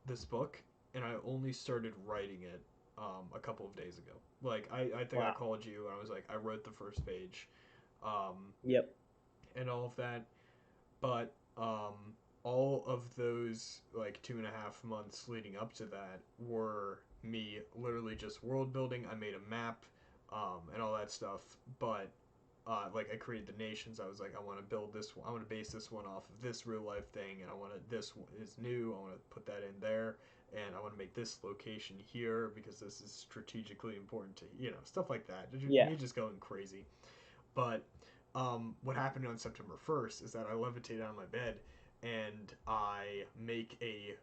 this book, and I only started writing it a couple of days ago. Like I think I Wow. called you and I was like I wrote the first page, um, Yep. and all of that, but all of those like 2.5 months leading up to that were me literally just world building. I made a map, and all that stuff. But like I created the nations. I was like, I want to build this. I want to base this one off of this real life thing, and I want to. This is new. I want to put that in there, and I want to make this location here because this is strategically important to stuff like that. Yeah. Me just going crazy. But what happened on September 1st is that I levitate out of my bed and I make a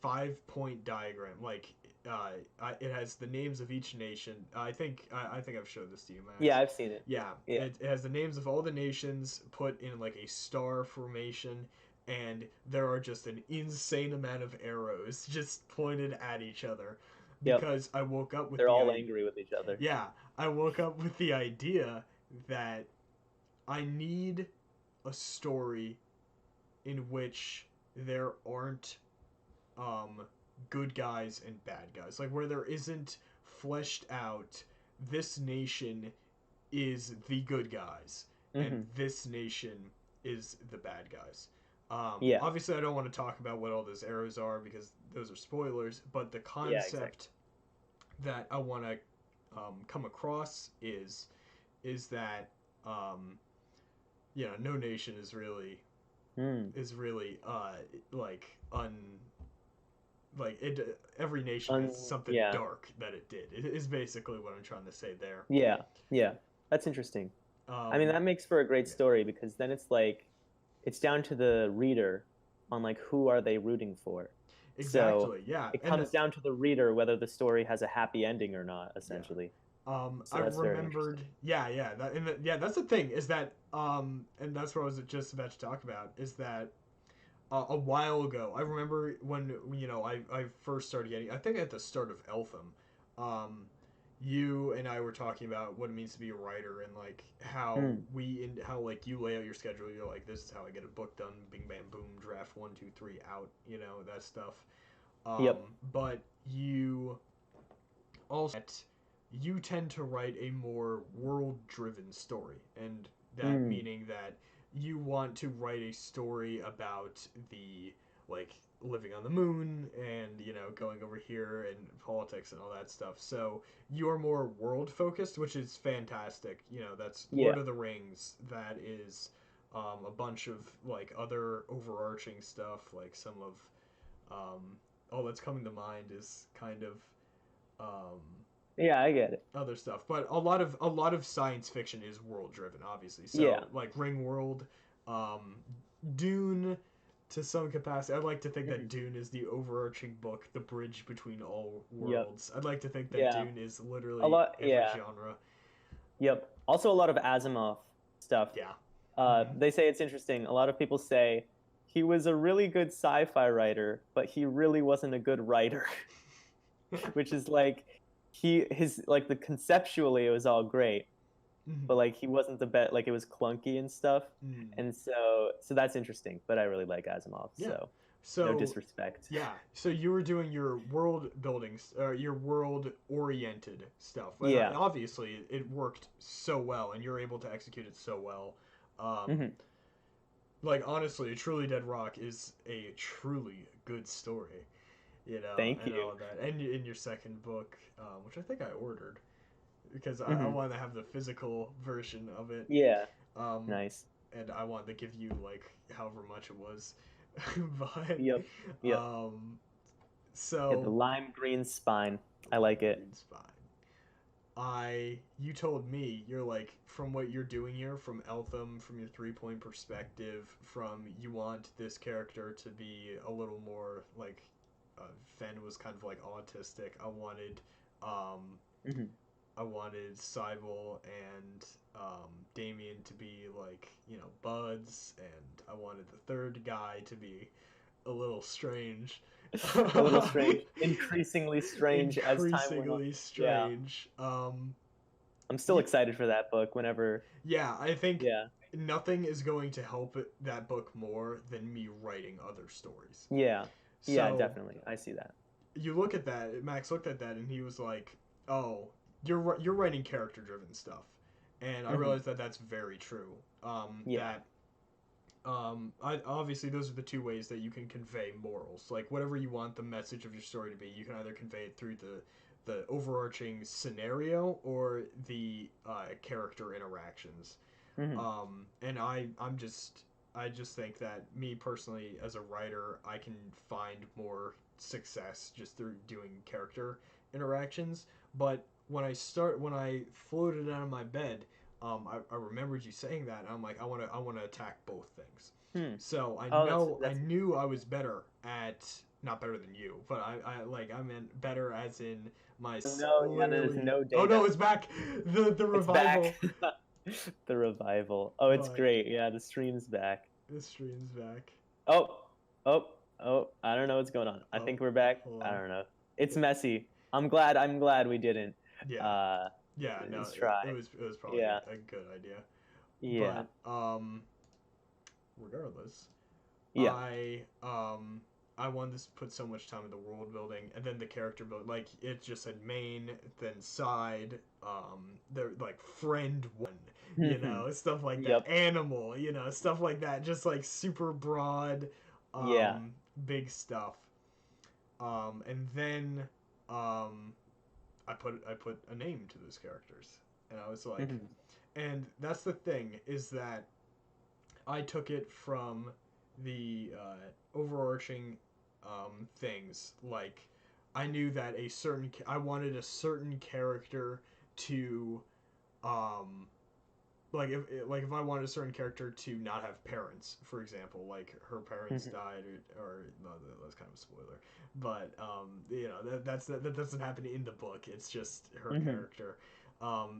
5-point diagram. Like it has the names of each nation. I think I've showed this to you, Yeah, Max. I've seen it. Yeah, Yeah. it has the names of all the nations put in like a star formation, and there are just an insane amount of arrows just pointed at each other Yep. because I woke up with They're the all idea. angry with each other. Yeah, I woke up with the idea that I need a story in which there aren't um, good guys and bad guys. Like where there isn't fleshed out this nation is the good guys and Hmm. this nation is the bad guys. Yeah. Obviously, I don't want to talk about what all those arrows are because those are spoilers, but the Yeah, exactly. concept that I want to come across is that um, no nation Hmm. is really like un like it. Every nation has something Yeah. dark that it did. It is basically what I'm trying to say there. Yeah. Yeah. That's interesting. I mean, Um, that makes for a great yeah, story because then it's like it's down to the reader on like who are they rooting for. So exactly. Yeah, it and comes down to the reader whether the story has a happy ending or not, yeah. essentially. So I that's very interesting. remembered. Yeah, yeah. Yeah, that's the thing is that and that's what I was just about to talk about is that a while ago. I remember when I first started getting. I think at the start of Eltham, um, you and I were talking about what it means to be a writer and like Hmm. how like you lay out your schedule. You're like, this is how I get a book done. Bing bam boom. Draft 1 2 3 out. That stuff. Yep. But also you tend to write a more world driven story, and that Hmm. meaning that you want to write a story about the like living on the moon and going over here and politics and all that stuff. So you're more world focused, which is fantastic. That's Lord Yeah. of the Rings. That is a bunch of like other overarching stuff, like some of um, all that's coming to mind is kind of um, Yeah, I get it. other stuff, but a lot of science fiction is world driven, obviously. Yeah. So like Ringworld, um, Dune, to some capacity. I'd like to think that Hmm. Dune is the overarching book, the bridge between all Yep. worlds. I'd like to think that Yeah. Dune is A literally lot. every Yeah. genre. Yep. Also, a lot of Asimov stuff. Yeah. Hmm. They say it's interesting. A lot of people say he was a really good sci-fi writer, but he really wasn't a good writer, which is like his like the conceptually it was all great, but Hmm. like he wasn't the best. Like it was clunky and stuff, Mm. and so that's interesting. But I really like Asimov, Yeah. so No So disrespect. yeah, so you were doing your world building, your world oriented stuff, and Yeah. obviously it worked so well, and you're able to execute it so well. Um, Hmm. like honestly, Truly Dead Rock is a truly good story, Thank and you. all of that. And in your second book, which I think I ordered because I Hmm. wanted to have the physical version of it, Yeah. um, Nice. and I wanted to give you like however much it was, but Yep. Yep. um, Yeah, the so lime green spine. the I lime like it. green spine. You told me you're like from what you're doing here, from Eltham, from your 3 point perspective, from you want this character to be a little more like Fen was kind of like autistic. Um, Hmm. I wanted Cybele and Damien to be like buds, and I wanted the third guy to be a little strange. A little strange, increasingly strange as time went on. Increasingly Yeah. strange. I'm still You, excited for that book whenever. yeah, I think Yeah. nothing is going to help that book more than me writing other stories. Yeah. Yeah, So definitely. I see that. you look at that. Max looked at that and he was like, "Oh, you're writing character driven stuff," and I Hmm. realized that that's very true. Yeah. That obviously those are the two ways that you can convey morals. Like whatever you want the message of your story to be, you can either convey it through the overarching scenario or the character interactions. Hmm. And I just think that me personally as a writer, I can find more success just through doing character interactions. But when I floated out of my bed, I remembered you saying that, and I'm like, I want to attack both things. Hmm. So Oh, I that's knew I was better at not better than you, but I meant better as in no. Yeah, there's literally. no Oh no, data. it's back. The It's back. revival. The revival. Oh, it's But great. Yeah, the stream's back. the stream's back. Oh, oh, oh. I don't know what's going on. I Oh, think we're back. hold I on. don't know. It's messy. I'm glad we didn't Yeah, uh yeah. No, try. it was probably Yeah. a good idea. Yeah. But regardless, Yeah. I um I wanted to put so much time in the world building and then the character build. Like it just said main, then side, they're like friend one, stuff like that. Yep. Animal, stuff like that. Just like super broad, Yeah. big stuff. And then um I put a name to those characters, and I was like, Mhm. and that's the thing is that I took it from the overarching things. Like I knew that I wanted a certain character to um, like if I wanted a certain character to not have parents, for example, like her parents died, or no, that's kind of a spoiler, but that doesn't happen in the book. It's just her Mhm. character.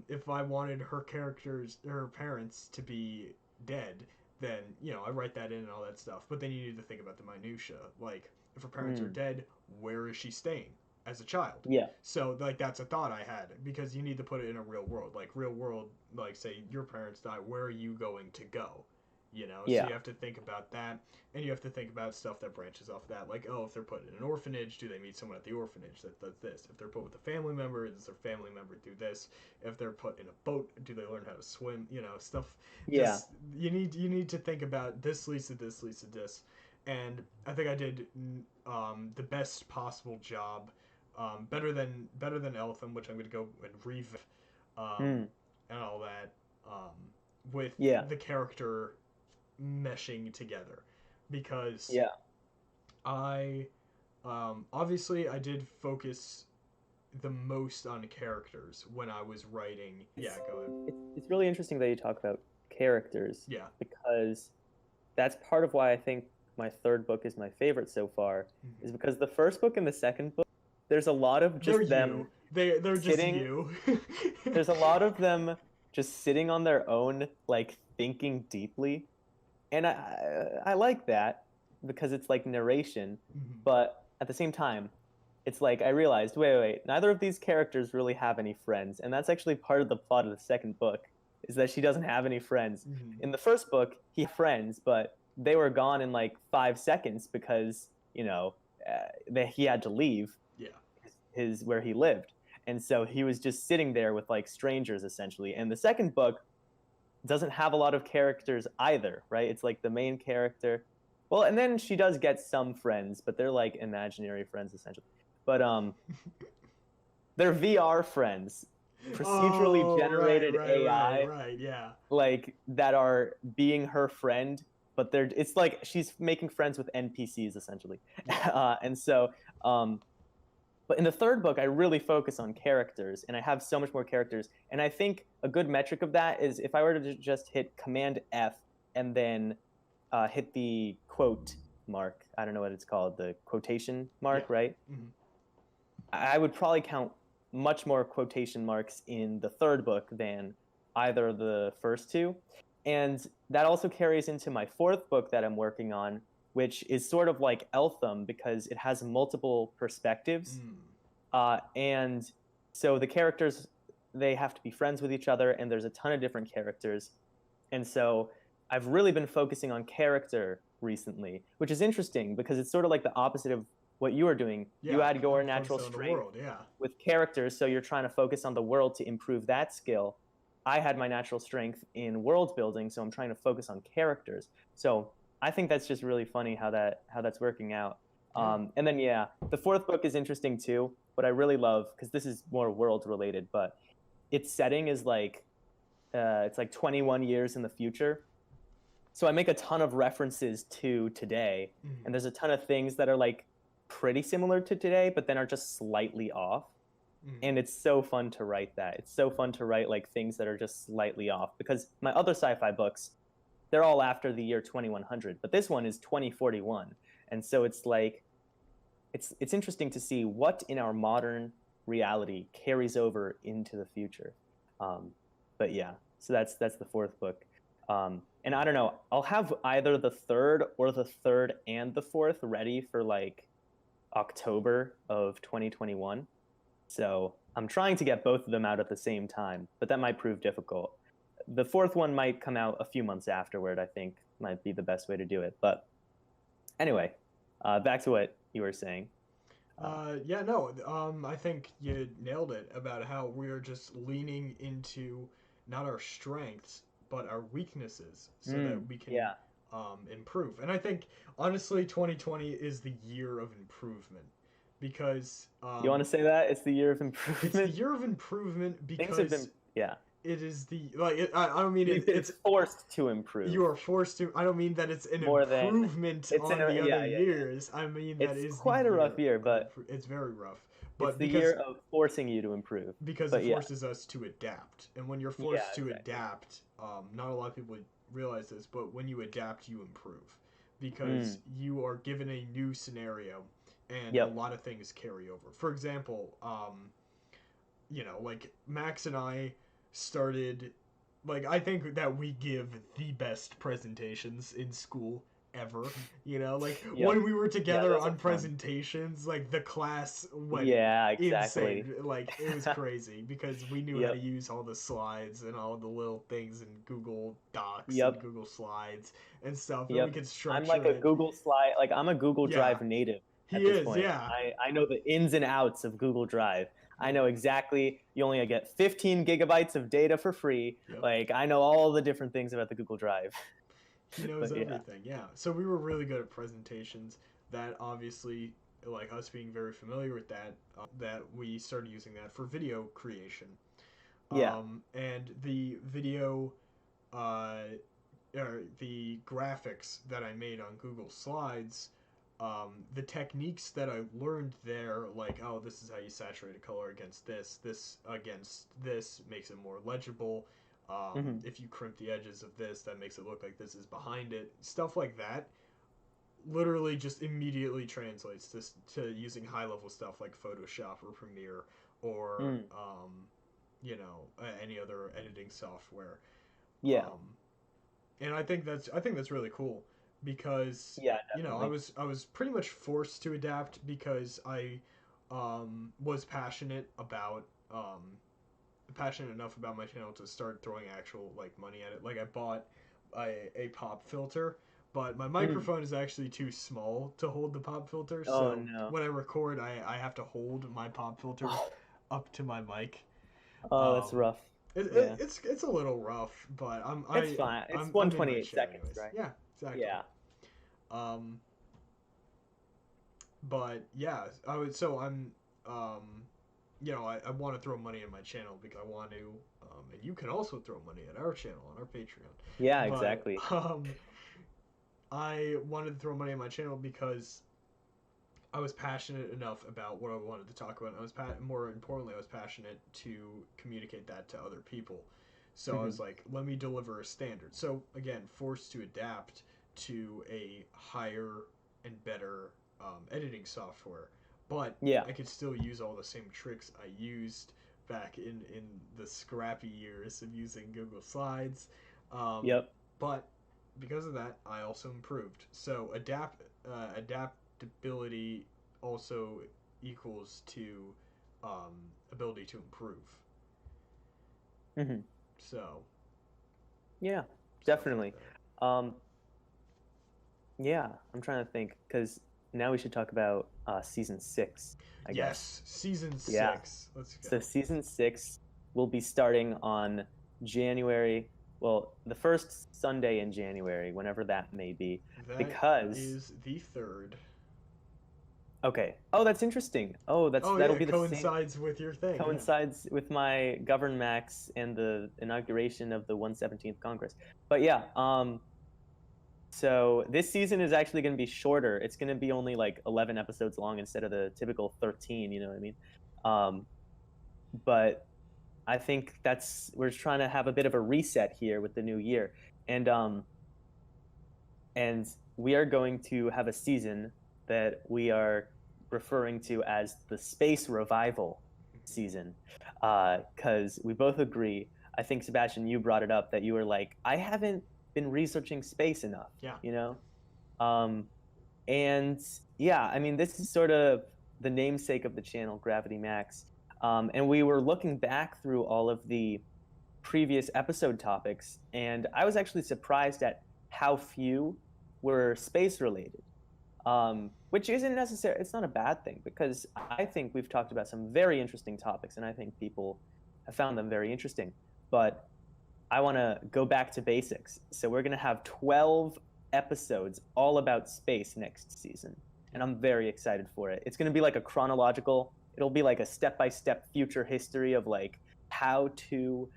If I wanted her parents to be dead, then I write that in and all that stuff. But then you need to think about the minutia, like if her parents are Mm. dead, where is she staying as a child? Yeah. So like that's a thought I had because you need to put it in a real world. Like real world, like say your parents die, where are you going to go? So Yeah. you have to think about that, and you have to think about stuff that branches off of that. Like, oh, if they're put in an orphanage, do they meet someone at the orphanage that does this? If they're put with a family member, does their family member do this? If they're put in a boat, do they learn how to swim? Stuff. Yeah. Just you need to think about this leads to this leads to this, and I think I did the best possible job, better than Eltham, which I'm going to go and revisit, um, Mm. and all that, um, with Yeah. the character meshing together, because Yeah. I obviously I did focus the most on characters when I was writing. Yeah, It's go ahead. it's really interesting that you talk about characters Yeah. because that's part of why I think my third book is my favorite so far, is Mhm. because the first book and the second book, there's a lot of They're just you. them They're just sitting. you. There's a lot of them just sitting on their own, like thinking deeply, and I like that because it's like narration, Mhm. but at the same time, it's like I realized, wait, neither of these characters really have any friends, and that's actually part of the plot of the second book, is that she doesn't have any friends. Mhm. In the first book, he had friends, but they were gone in like 5 seconds because you know, that he had to leave Yeah. his where he lived. And so he was just sitting there with like strangers essentially. And the second book doesn't have a lot of characters either, right? It's like the main character. Well, and then she does get some friends, but they're like imaginary friends essentially. But they're VR friends, procedurally Oh, right, generated right, right, AI, right. Yeah. like that are being her friend, but they're it's like she's making friends with NPCs essentially. Yeah. And so um but in the third book, I really focus on characters, and I have so much more characters. And I think a good metric of that is if I were to just hit Command F and then hit the quote mark. I don't know what it's called, the quotation Yeah. mark, right? Hmm. I would probably count much more quotation marks in the third book than either of the first two. And that also carries into my fourth book that I'm working on, which is sort of like Eltham because it has multiple perspectives. Mm. And so the characters, they have to be friends with each other, and there's a ton of different characters. And so I've really been focusing on character recently, which is interesting because it's sort of like the opposite of what you are doing. You Yeah. add your I'm natural focused on the strength world. Yeah. with characters, so you're trying to focus on the world to improve that skill. I had my natural strength in world building, so I'm trying to focus on characters. So I think that's just really funny how that's working out. Yeah. And then yeah, the fourth book is interesting too. What I really love, because this is more world related, but its setting is like it's like 21 years in the future. So I make a ton of references to today, Mm. and there's a ton of things that are like pretty similar to today, but then are just slightly off. Mm. And it's so fun to write that. It's so fun to write like things that are just slightly off because my other sci-fi books, they're all after the year 2100, but this one is 2041. And so it's like it's interesting to see what in our modern reality carries over into the future. Um, but yeah, so that's the fourth book. And I don't know, I'll have either the third or the third and the fourth ready for like October of 2021. So I'm trying to get both of them out at the same time, but that might prove difficult. The fourth one might come out a few months afterward, I think might be the best way to do it. But anyway, back to what you were saying. Yeah, no, I think you nailed it about how we're just leaning into not our strengths, but our weaknesses so that we can Yeah. improve. And I think, honestly, 2020 is the year of improvement because You want to say that? It's the year of it's the improvement? year of improvement Things have because been, yeah. it is the, like, I don't mean It's forced to improve you are forced to. I don't mean that it's an more than improvement it's on the other yeah, yeah, yeah. years. I mean that It's is the quite a rough year year, of but it's very rough. it's But the year of forcing you to improve. because it But yeah, forces us to adapt, and when you're yeah, forced to exactly. adapt, not a lot of people realize this, but when you adapt, you improve because Mm, you are given a new scenario, and a yep. lot of things carry over. For example, like Max and I started, like, I think that we give the best presentations in school ever. Like Yep. when we were Yeah, together those on are fun. presentations, like the class went Yeah, exactly. insane. Like it was crazy because we knew how to Yep. use all the slides and all the little things in Google Docs and Yep. Google Slides and stuff, and we Yep. could I'm structure like a it. Google Slide, like I'm a Google Yeah, Drive native he at this is. point. Yeah, I know the ins and outs of Google Drive. I yeah, know exactly you only get 15 gigabytes of data for free. yep. Like I know all the different things about the Google Drive. He knows But yeah. everything. Yeah. So we were really good at presentations. That obviously, like us being very familiar with that, that we started using that for video creation. Yeah. And the video, uh, or the graphics that I made on Google Slides, the techniques that I learned there, like, oh, this is how you saturate a color against this against this makes it more legible. Hmm. If you crimp the edges of this, that makes it look like this is behind it. Stuff like that literally just immediately translates to using high level stuff like Photoshop or Premiere or Mm. any other editing software. Yeah. Um, and I think that's really cool because Yeah, I definitely. was pretty much forced to adapt because I was passionate enough about my channel to start throwing actual like money at it. Like I bought a pop filter, but my Mm. microphone is actually too small to hold the pop filter. Oh So no. when I record, I have to hold my pop filter up to my mic. Oh, that's Um, rough. Yeah. it's a little rough, but It's fine. It's I'm in my 128 chair seconds, anyways. right? Yeah, exactly. Yeah. Um, but yeah, I would. So I'm you know, I want to throw money in my channel because I want to, and you can also throw money at our channel on our Patreon. Yeah, But exactly. I wanted to throw money in my channel because I was passionate enough about what I wanted to talk about. And more importantly, I was passionate to communicate that to other people. So I Hmm. was like, let me deliver a standard. So again, forced to adapt to a higher and better editing software, but Yeah. I could still use all the same tricks I used back in the scrappy years of using Google Slides. Yep. But because of that, I also improved. So adaptability also equals to ability to improve. Hmm. So Yeah, stuff like definitely. that. Um, yeah, I'm trying to think because now we should talk about season 6, I guess. Yes, season Yeah. 6. Let's So go. season 6 will be starting on January, well, the first Sunday in January, whenever that may be, That because is the third. okay. Oh, that's interesting. Oh, Oh that'll yeah, be it the same coincides with your thing. Yeah. coincides with my Govern Max and the inauguration of the 117th Congress. But yeah, so this season is actually going to be shorter. It's going to be only like 11 episodes long instead of the typical 13, you know what I mean? Um, but I think we're trying to have a bit of a reset here with the new year. And and we are going to have a season that we are referring to as the Space Revival season, because we both agree. I think Sebastian, you brought it up that you were like, I haven't been researching space enough, Yeah. you know, um, and yeah, I mean, this is sort of the namesake of the channel, Gravity Max, and we were looking back through all of the previous episode topics, and I was actually surprised at how few were space related. Which isn't necessary. It's not a bad thing because I think we've talked about some very interesting topics, and I think people have found them very interesting. But I want to go back to basics. So we're going to have 12 episodes all about space next season, and I'm very excited for it. It's going to be like a chronological. It'll be like a step-by-step future history of like how to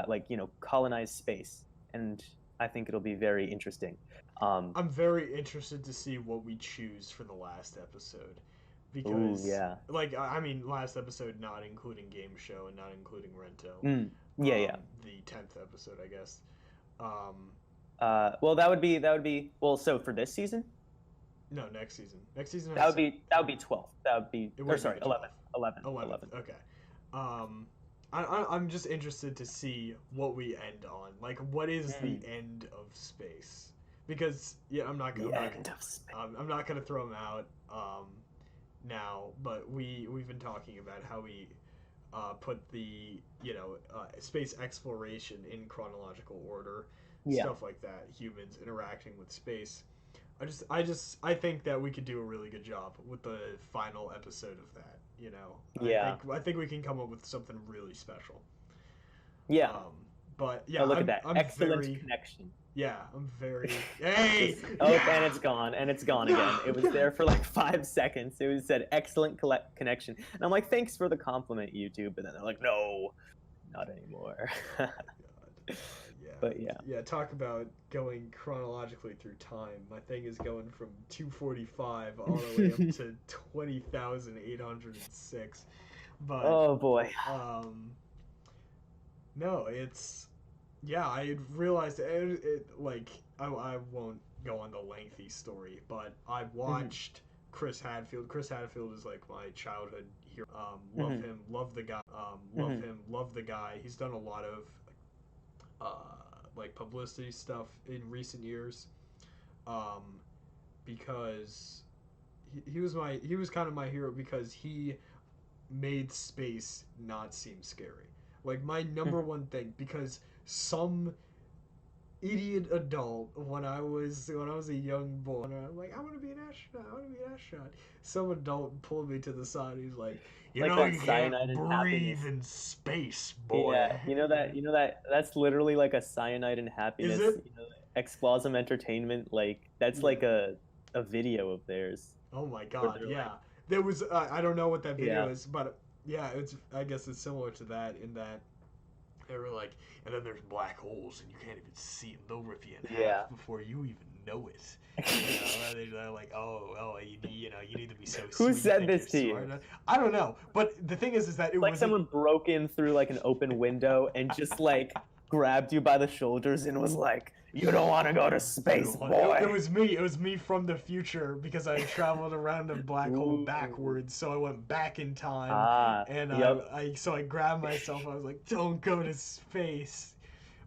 like colonize space, and I think it'll be very interesting. I'm very interested to see what we choose for the last episode Ooh, because yeah. like I mean last episode not including game show and not including Rento. Mm, yeah, yeah. The 10th episode, I guess. Um, Well, that would be well. So for this season, no, next season. Next season that has would be that would be 12. That would be, it or would be sorry, the 11, 12th. 11, 11th. 11. Okay. Um, I'm just interested to see what we end on. Like, what is the Mm, end of space? Because yeah, the end of space. I'm not gonna throw them out now. But we've been talking about how we put the space exploration in chronological order, Yeah, stuff like that. Humans interacting with space. I think that we could do a really good job with the final episode of that. You know, yeah, I think we can come up with something really special. yeah. Um, but Oh, yeah, look at that I'm excellent very connection. I'm very hey Just oh, and it's gone, and it's gone again. It was there for like 5 seconds. It was said excellent connection, and I'm like, thanks for the compliment, YouTube. But then they're like, no, not anymore. Oh my god. Yeah. But yeah. Yeah, talk about going chronologically through time. My thing is going from 245 all the way up to 20,806. But Oh boy. no, it's yeah, I realized like I won't go on the lengthy story, but I Hmm. watched Chris Hadfield. Chris Hadfield is like my childhood hero. Love Hmm. him, love the guy. Love Hmm. him, love the guy. He's done a lot of like publicity stuff in recent years, um, because he was kind of my hero because he made space not seem scary. Like my number Hmm. one thing because some idiot adult when I was a young boy. And I'm like, I want to be an astronaut. I want to be an astronaut. Some adult pulled me to the side. He's like, you Like know, that you can't cyanide and breathe happiness. in space, boy. Yeah, that's literally like a cyanide and Is happiness, it? Explosm Entertainment, like that's Yeah. like a video of theirs Oh my where God. they're like, Yeah. There was. I don't know what that video yeah, is, but yeah, it's. I guess it's similar to that in that they were like, and then there's black holes, and you can't even see them. They'll rip you in yeah. half before you even know it. You know, and they're like, oh, you need to be so Who sweet. You said think this you're to you? smart enough. I don't know, but the thing is that it It's like wasn't. someone broke in through like an open window and just like grabbed you by the shoulders and was like, "You don't want to go to space, It boy." was me. It was me from the future because I traveled around a black hole Ooh. backwards. So I went back in time, Ah, and yep. I grabbed myself. I was like, "Don't go to space."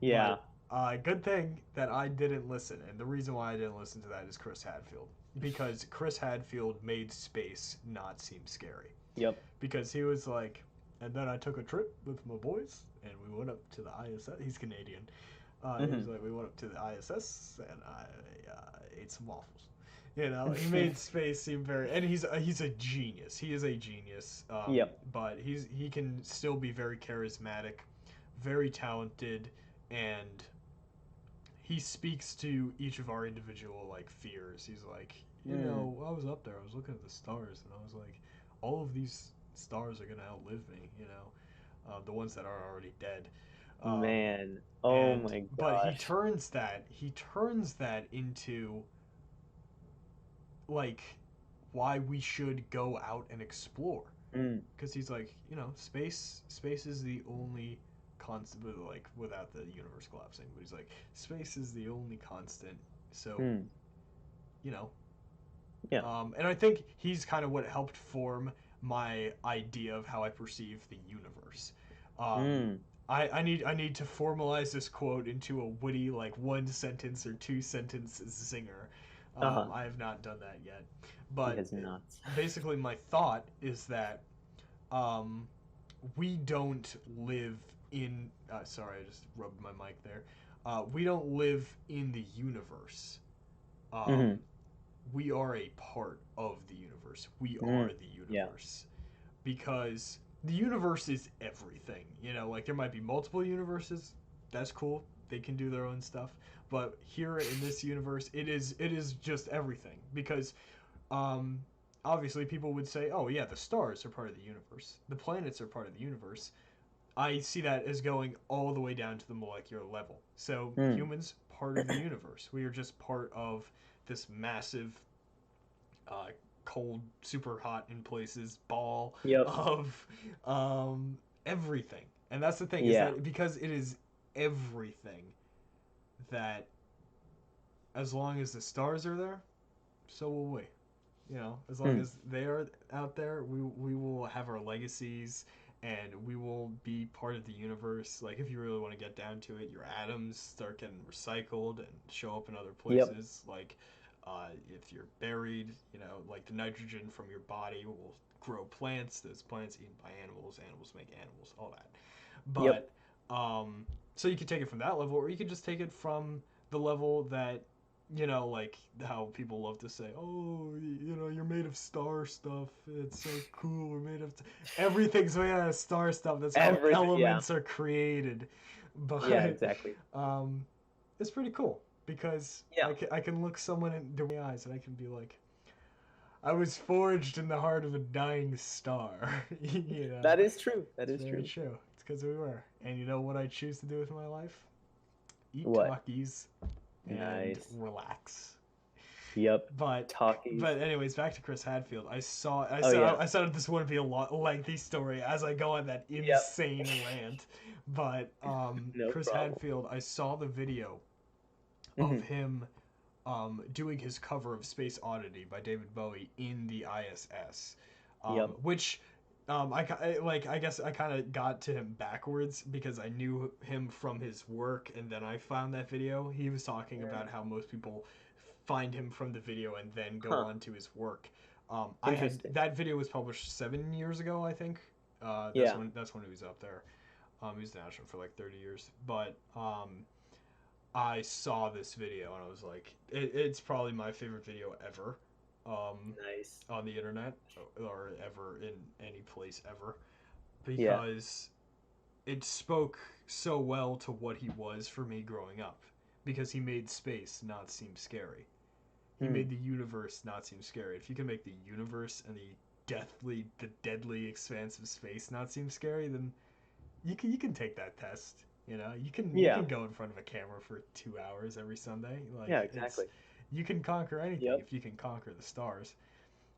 Yeah. But good thing that I didn't listen. And the reason why I didn't listen to that is Chris Hadfield, because Chris Hadfield made space not seem scary. Yep. Because he was like, and then I took a trip with my boys, and we went up to the ISS. He's Canadian. He's Hmm. like, we went up to the ISS, and I ate some waffles. You know, he made space seem very, and he's a genius. He is a genius. Yep. But he can still be very charismatic, very talented, and he speaks to each of our individual like fears. He's like, Mm. I was up there, I was looking at the stars, and I was like, all of these stars are gonna outlive me. The ones that are already dead. Um, Man. Oh and my but gosh. he turns that into like why we should go out and explore, Mm. because he's like, space is the only constant, like without the universe collapsing, but he's like, space is the only constant. So Mm. you know Yeah. and I think he's kind of what helped form my idea of how I perceive the universe. um, Mm. I need to formalize this quote into a witty, like, one sentence or two sentence zinger. Uh-huh. I have not done that yet, He but has not. basically my thought is that um, we don't live in. Sorry, I just rubbed my mic there. We don't live in the universe. Hmm. Um, we are a part of the universe. We are Mm. the Yeah. universe, because the universe is everything. Like, there might be multiple universes. That's cool. They can do their own stuff. But here in this universe, it is just everything, because um obviously people would say, "Oh yeah, the stars are part of the universe. The planets are part of the universe." I see that as going all the way down to the molecular level. So Mm. humans, part of the universe. We are just part of this massive, uh, cold, super hot in places ball Yep. of everything. And that's the thing, is Yeah. that because it is everything, that as long as the stars are there, so will we. As long Mm. as they are out there, we will have our legacies, and we will be part of the universe. Like, if you really want to get down to it, your atoms start getting recycled and show up in other Yep. places. Like, if you're buried, like, the nitrogen from your body will grow plants. Those plants eaten by animals. Animals make animals. All that. Yep. But so you could take it from that level, or you could just take it from the level that, like how people love to say, "Oh, you're made of star stuff. It's so cool. We're made of everything's made out of star stuff. That's how Everything. Yeah. elements are created." Yeah. But Exactly. um, it's pretty cool, because Yeah. I can look someone in the eyes, and I can be like, "I was forged in the heart of a dying star." That is true. That It's is very true. true. It's because we were. And you know what I choose to do with my life? Eat What? Takis and Nice. relax. Yep. But Talkies. anyways, back to Chris Hadfield. Oh yeah. I said this wouldn't be a lengthy story as I go on that Yep. insane rant. But No Chris problem. Hadfield, I saw the video of Hmm. him doing his cover of Space Oddity by David Bowie in the ISS, Yep. which I guess I kind of got to him backwards, because I knew him from his work, and then I found that video. He was talking about Mm. how most people find him from the video and then go Huh. on to his work. I had Interesting. that video was published 7 years ago, I think. Yeah. That's when he was up there. He was an astronaut for like 30 years, but I saw this video and I was like, it's probably my favorite video ever, Nice. on the internet or ever in any place ever, Yeah. because it spoke so well to what he was for me growing up. Because he made space not seem scary. He Hmm. made the universe not seem scary. If you can make the universe and the deadly expanse of space not seem scary, then you can take that test. You can Yeah. go in front of a camera for 2 hours every Sunday. Yeah. Like it's Exactly. you can conquer anything Yep. if you can conquer the stars.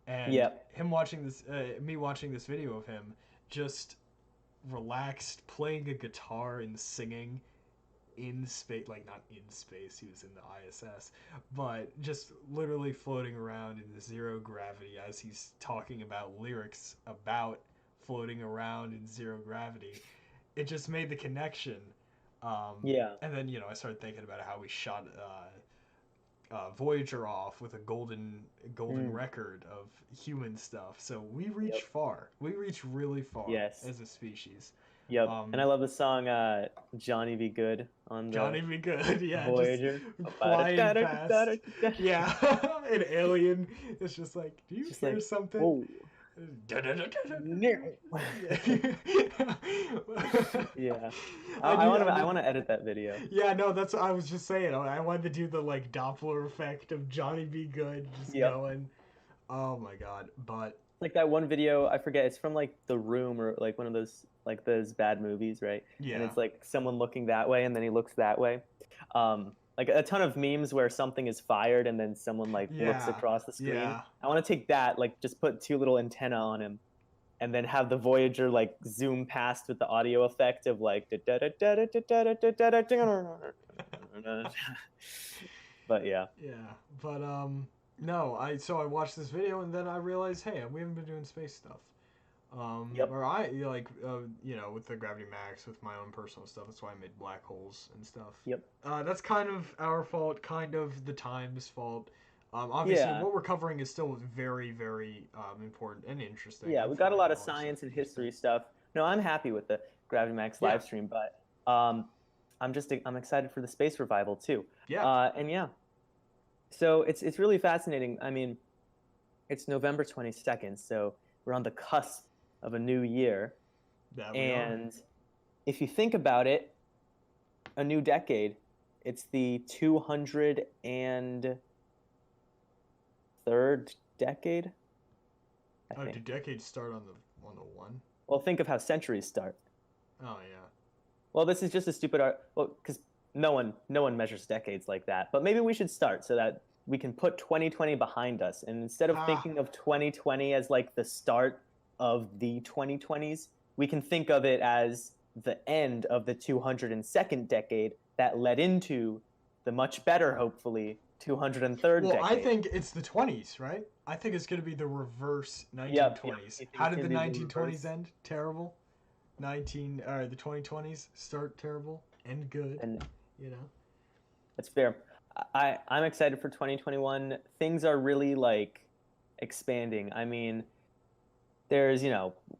And Yep. me watching this video of him, just relaxed, playing a guitar and singing in space, like not in space, he was in the ISS, but just literally floating around in zero gravity as he's talking about lyrics about floating around in zero gravity. It just made the connection. Yeah. And then, I started thinking about how we shot Voyager off with a golden Mm. record of human stuff. So we reach Yep. far. We reach really far Yes. as a species. Yep. And I Um, love the song "Johnny Be Good" on the Johnny be good, yeah, just Voyager. flying past. Yeah, an alien. It's just like, do you Just hear like, something? whoa, no. Yeah. I I need, want to I I need. want to edit that video. Yeah, no, that's what I was just saying. I wanted to do the like Doppler effect of Johnny be good just Yep. going. Oh my god, but Like that one video, I forget, it's from like The Room or like one of those bad movies, right? And yeah, it's like someone looking that way and then he looks that way. Like a ton of memes where something is fired and then someone like looks yeah, across the screen. yeah. I want to take that, like just put two little antenna on him and then have the Voyager like zoom past with the audio effect of like but yeah. Yeah, but no, I watched this video and then I realized, hey, we haven't been doing space stuff. Yep. Or like, with the Gravity Max, with my own personal stuff. That's why I made black holes and stuff. Yep. That's kind of our fault, kind of the time's fault. Obviously, Yeah. what we're covering is still very, very important and interesting Yeah, and we got a fun lot and of all that stuff. science and history stuff. No, I'm happy with the Gravity Max Yeah, live stream, but I'm excited for the space revival too. yeah, And yeah, so it's really fascinating. I mean, it's November 22nd, so we're on the cusp of a new year, that we are. and if you think about it, a new decade. It's the 203rd decade, I Oh, do think. decades start on the one? Well, think of how centuries start. Oh yeah. Well, this is just a stupid art. Well, because no one measures decades like that. But maybe we should start so that we can put 2020 behind us, and instead of Ha. thinking of 2020 as like the start of the 2020s, we can think of it as the end of the 202nd decade that led into the much better, hopefully, 203rd Well, I decade. think it's the 20s, right? I think it's going to be the reverse Yep. 1920s. You think How it's did the gonna be the 1920s reverse? end? Terrible. The 2020s start terrible, end good, And you know. that's fair. I'm excited for 2021. Things are really like expanding. I mean, there's,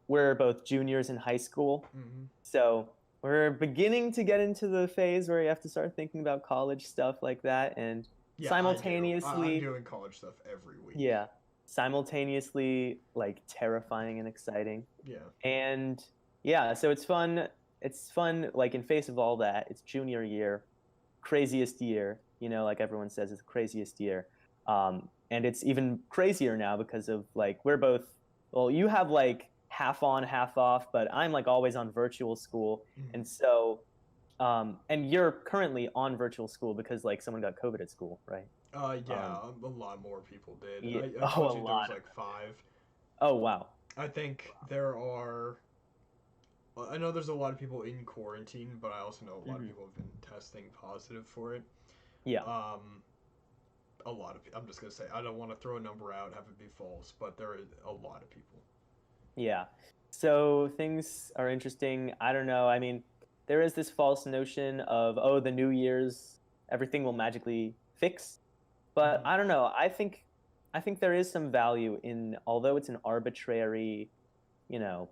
we're both juniors in high school, Hmm. so we're beginning to get into the phase where you have to start thinking about college stuff like that, and Yeah, I do. I'm simultaneously, doing college stuff every week. yeah, simultaneously like terrifying and exciting. Yeah. And yeah, so it's fun. It's fun, like in face of all that. It's junior year, craziest year. Like everyone says, it's the craziest year. And it's even crazier now because of like we're both. Well, you have like half on, half off, but I'm like always on virtual school, Mhm. and so. And you're currently on virtual school because like someone got COVID at school, right? Yeah, Um, a lot more people did. yeah, I oh, told a you there was lot. like five. Oh wow. I think there are. I know there's a lot of people in quarantine, but I also know a lot of Hmm. people have been testing positive for it. Yeah. A lot of. I'm just gonna say I don't want to throw a number out, have it be false, but there is a lot of people. Yeah. So things are interesting. I don't know. I mean, there is this false notion of, oh, the New Year's, everything will magically fix. But Mhm. I don't know. I think there is some value in, although it's an arbitrary, you know,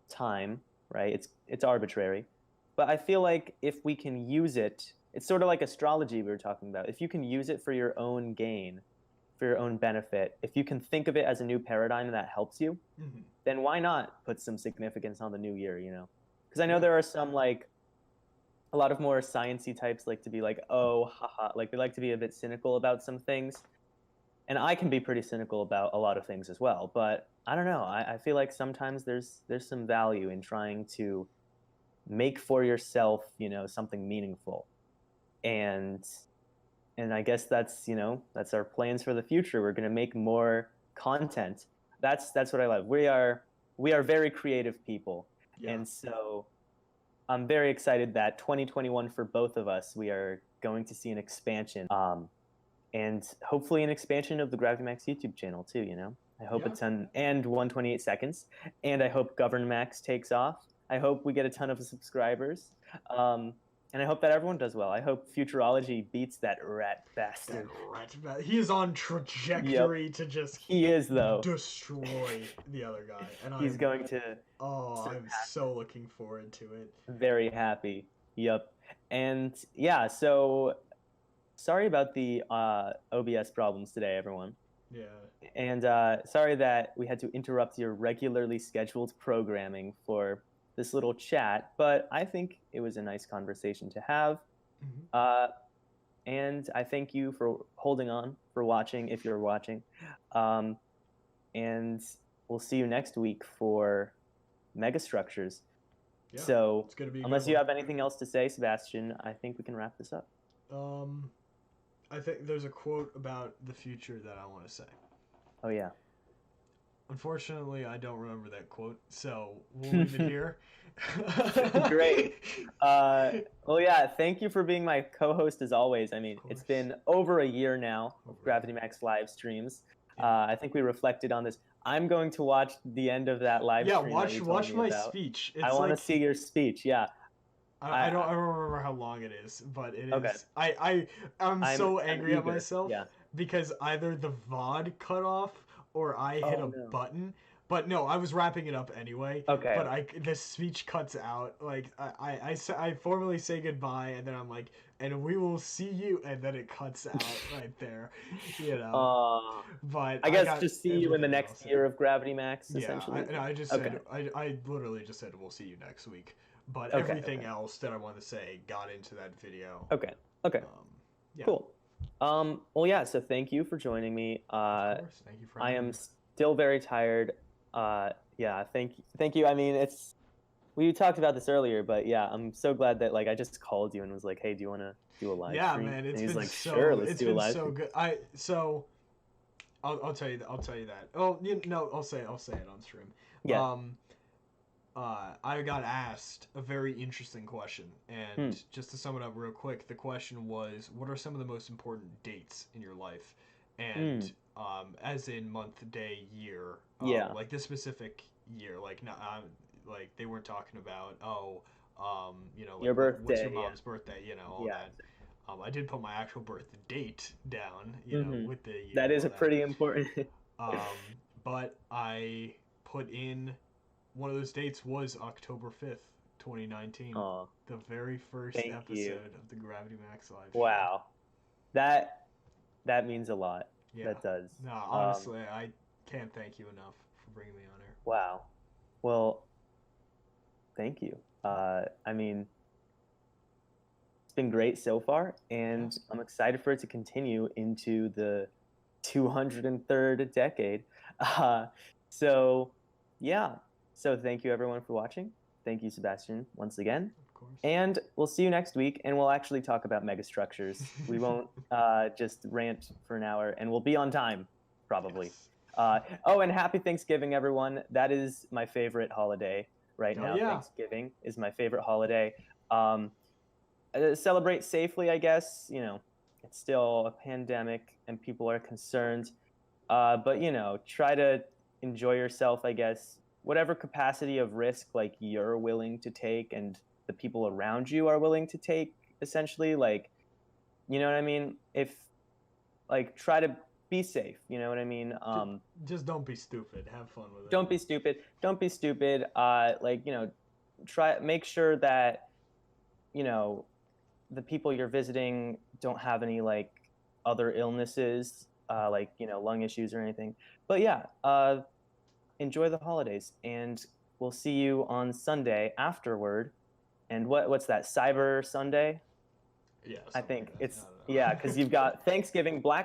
time, right? It's arbitrary. But I feel like if we can use it it's sort of like astrology we were talking about. If you can use it for your own gain, for your own benefit, if you can think of it as a new paradigm that helps you, Hmm. then why not put some significance on the new year, you know? Because I know Yeah. there are some like a lot of more sciencey types like to be like, oh, haha, like they like to be a bit cynical about some things. And I can be pretty cynical about a lot of things as well. But I don't know. I feel like sometimes there's some value in trying to make for yourself, you know, something meaningful. And and I guess that's, you know, that's our plans for the future. We're going to make more content. That's what I love. We are very creative people. Yeah. And so I'm very excited that 2021 for both of us, we are going to see an expansion, and hopefully an expansion of the Gravity Max YouTube channel too. You know, I hope Yeah. it's and 128 seconds, and I hope Govern Max takes off. I hope we get a ton of subscribers, um, and I hope that everyone does well. I hope Futurology beats that rat That bastard. he is on Yep, trajectory to just he is though. destroy the other guy, and He's going to I'm surpass so him. looking forward to it. Very happy. Yep. And yeah, so sorry about the OBS problems today, everyone. Yeah. And sorry that we had to interrupt your regularly scheduled programming for this little chat, but I think it was a nice conversation to have. Hmm. Uh, and I thank you for holding on, for watching, if you're watching. Um, and we'll see you next week for Megastructures. Yeah. So, It's gonna be a unless good you one. have anything else to say, Sebastian, I think we can wrap this up. Um, I think there's a quote about the future that I want to say. Oh, yeah. Unfortunately, I don't remember that quote, so we'll leave it here. Great. Well, yeah, thank you for being my co-host as always. I mean, it's course. been over a year now of Over a Gravity Max live streams. Yeah. I think we reflected on this. I'm going to watch the end of that live Yeah, stream that you told watch me my about. speech. I It's want to like see your speech. Yeah. I don't remember how long it is, but it Okay. is. I'm so angry at eager. myself Yeah. because either the VOD cut off or I hit Oh, a no. button. But no, I was wrapping it up anyway. Okay. But the speech cuts out. Like I formally say goodbye, and then I'm like, and we will see you, and then it cuts out right there, you know. But I guess got just see you in the everything next else. year of Gravity Max, Yeah, essentially. I just Okay. said I literally just said we'll see you next week. But Okay, everything okay. else that I want to say got into that video. Okay. Okay. Yeah. Cool. Well, yeah. So thank you for joining me. Of course. Thank you for I having am me. still very tired. Yeah. Thank you. I mean, we talked about this earlier, but yeah, I'm so glad that like I just called you and was like, hey, do you want to do a live Yeah, stream? man, And he's like, so sure, let's it's do a been live so stream. good. I'll tell you that. Oh, no, I'll say it on stream. Yeah. I got asked a very interesting question, and just to sum it up real quick, the question was, "What are some of the most important dates in your life?" And as in month, day, year, Yeah. like this specific year, like not, like they weren't talking about you know, like Your what's your birthday. mom's birthday, you know, all Yeah. that. I did put my actual birth date down, you know, with the year. That is all a pretty important. But I put in one of those dates was October 5th, 2019. Aw, The very first thank episode you. of the Gravity Max live show. Wow. That means a lot. Yeah. That does. No, honestly, I can't thank you enough for bringing me on here. Wow. Well, thank you. I mean, it's been great so far, and I'm excited for it to continue into the 203rd decade. So, yeah. So thank you everyone for watching. Thank you, Sebastian, once again. Of course. And we'll see you next week, and we'll actually talk about megastructures. We won't just rant for an hour, and we'll be on time, probably. Yes. Oh, and happy Thanksgiving, everyone. That is my favorite holiday right now. Yeah. Thanksgiving is my favorite holiday. Celebrate safely, I guess. You know, it's still a pandemic, and people are concerned. But, you know, try to enjoy yourself, I guess. Whatever capacity of risk, like, you're willing to take and the people around you are willing to take, essentially. Like, you know what I mean? Try to be safe, you know what I mean? Just don't be stupid. Have fun with it. Don't be stupid. Don't be stupid. Like, you know, make sure that, you know, the people you're visiting don't have any like other illnesses, like lung issues or anything. But yeah, enjoy the holidays, and we'll see you on Sunday afterward. And what's that? Cyber Sunday? Yeah, I something think like that. it's I don't know. yeah, because you've got Thanksgiving, Black